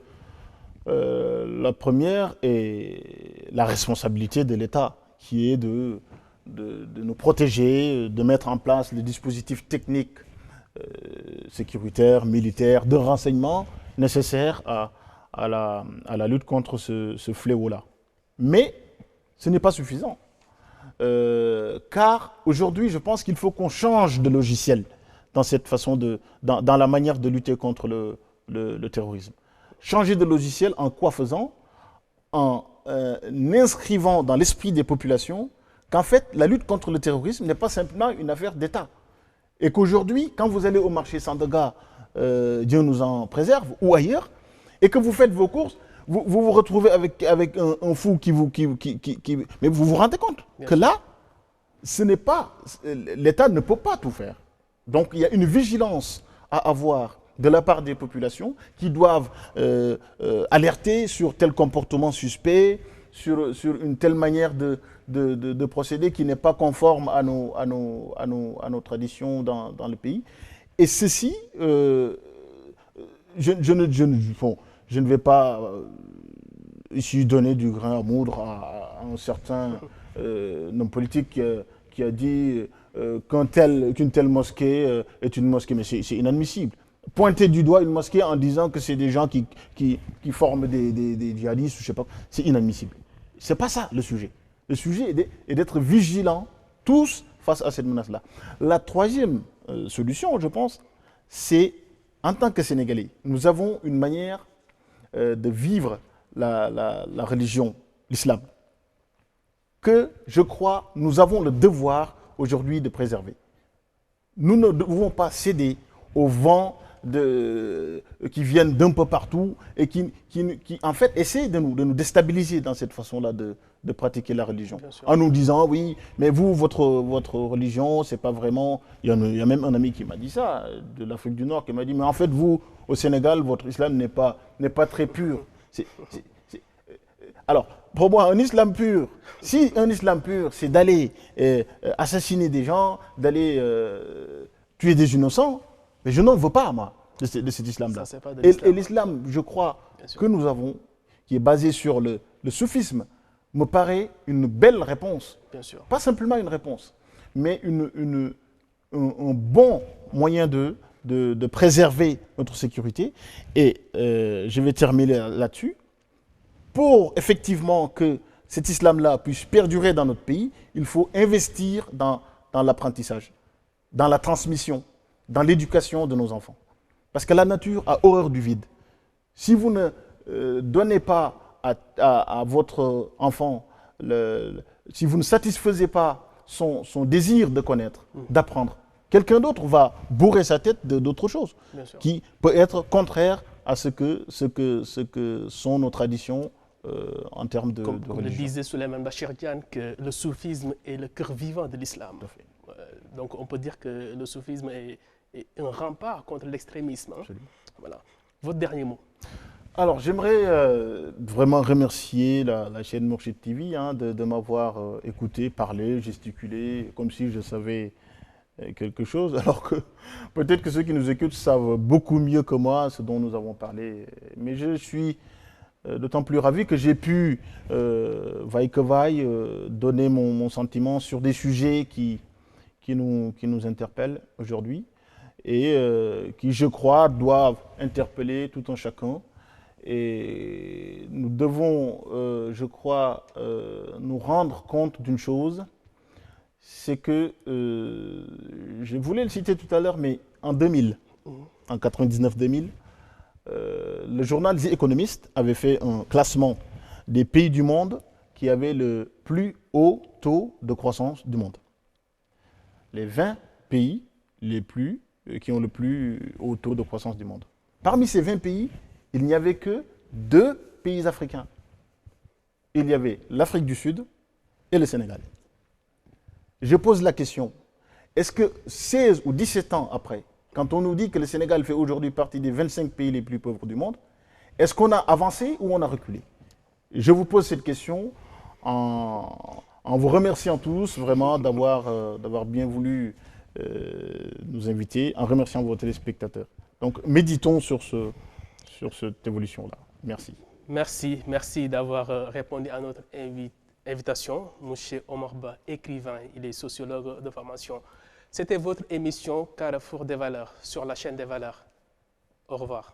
La première est la responsabilité de l'État, qui est de nous protéger, de mettre en place les dispositifs techniques, sécuritaires, militaires, de renseignement nécessaires à la lutte contre ce fléau-là. Mais ce n'est pas suffisant. Car aujourd'hui, je pense qu'il faut qu'on change de logiciel dans cette façon dans la manière de lutter contre le terrorisme. Changer de logiciel en quoi faisant? En inscrivant dans l'esprit des populations qu'en fait, la lutte contre le terrorisme n'est pas simplement une affaire d'État. Et qu'aujourd'hui, quand vous allez au marché Sandaga, Dieu nous en préserve, ou ailleurs, et que vous faites vos courses, vous vous retrouvez avec un fou mais vous vous rendez compte que là, ce n'est pas... L'État ne peut pas tout faire. Donc il y a une vigilance à avoir de la part des populations qui doivent alerter sur tel comportement suspect, sur une telle manière de procéder qui n'est pas conforme à nos traditions dans le pays. Et ceci, je ne vais pas ici donner du grain à moudre à un certain homme politique qui a dit qu'une telle mosquée est une mosquée, mais c'est inadmissible. Pointer du doigt une mosquée en disant que c'est des gens qui forment des djihadistes, je sais pas, c'est inadmissible. C'est pas ça le sujet. Le sujet est d'être vigilants tous face à cette menace-là. La troisième solution, je pense, c'est en tant que Sénégalais, nous avons une manière de vivre la religion, l'islam, que je crois nous avons le devoir aujourd'hui de préserver. Nous ne devons pas céder au vent qui viennent d'un peu partout et qui en fait essaient de nous déstabiliser dans cette façon-là de pratiquer la religion. En nous disant, oui, mais vous, votre religion, c'est pas vraiment... Il y a même un ami qui m'a dit ça, de l'Afrique du Nord, qui m'a dit, mais en fait, vous, au Sénégal, votre islam n'est pas très pur. Alors, pour moi, un islam pur, si un islam pur, c'est d'aller assassiner des gens, d'aller tuer des innocents, mais je n'en veux pas, moi, de cet islam-là. Et l'islam, je crois, que nous avons, qui est basé sur le soufisme, me paraît une belle réponse. Bien sûr. Pas simplement une réponse, mais un bon moyen de préserver notre sécurité. Et je vais terminer là-dessus. Pour effectivement que cet islam-là puisse perdurer dans notre pays, il faut investir dans l'apprentissage, dans la transmission, dans l'éducation de nos enfants. Parce que la nature a horreur du vide. Si vous ne donnez pas à votre enfant, si vous ne satisfaisez pas son désir de connaître, d'apprendre, quelqu'un d'autre va bourrer sa tête d'autres choses qui peut être contraire à ce que sont nos traditions en termes de religion. Comme le disait Souleymane Bachir Diagne, que le soufisme est le cœur vivant de l'islam. Donc on peut dire que le soufisme est un rempart contre l'extrémisme. Hein. Voilà. Votre dernier mot. Alors j'aimerais vraiment remercier la chaîne Mourchid TV de m'avoir écouté, parlé, gesticulé, comme si je savais quelque chose, alors que peut-être que ceux qui nous écoutent savent beaucoup mieux que moi ce dont nous avons parlé. Mais je suis d'autant plus ravi que j'ai pu, vaille que vaille, donner mon sentiment sur des sujets qui nous interpellent aujourd'hui et qui, je crois, doivent interpeller tout un chacun. Et nous devons, je crois, nous rendre compte d'une chose, c'est que, je voulais le citer tout à l'heure, mais en 2000, en 99-2000, le journal The Economist avait fait un classement des pays du monde qui avaient le plus haut taux de croissance du monde. Les 20 pays qui ont le plus haut taux de croissance du monde. Parmi ces 20 pays, il n'y avait que 2 pays africains. Il y avait l'Afrique du Sud et le Sénégal. Je pose la question, est-ce que 16 ou 17 ans après, quand on nous dit que le Sénégal fait aujourd'hui partie des 25 pays les plus pauvres du monde, est-ce qu'on a avancé ou on a reculé? Je vous pose cette question en vous remerciant tous vraiment d'avoir bien voulu nous inviter, en remerciant vos téléspectateurs. Donc méditons sur cette évolution-là. Merci. Merci d'avoir répondu à notre invitation. Monsieur Omar Ba, écrivain, il est sociologue de formation. C'était votre émission Carrefour des valeurs sur la chaîne des valeurs. Au revoir.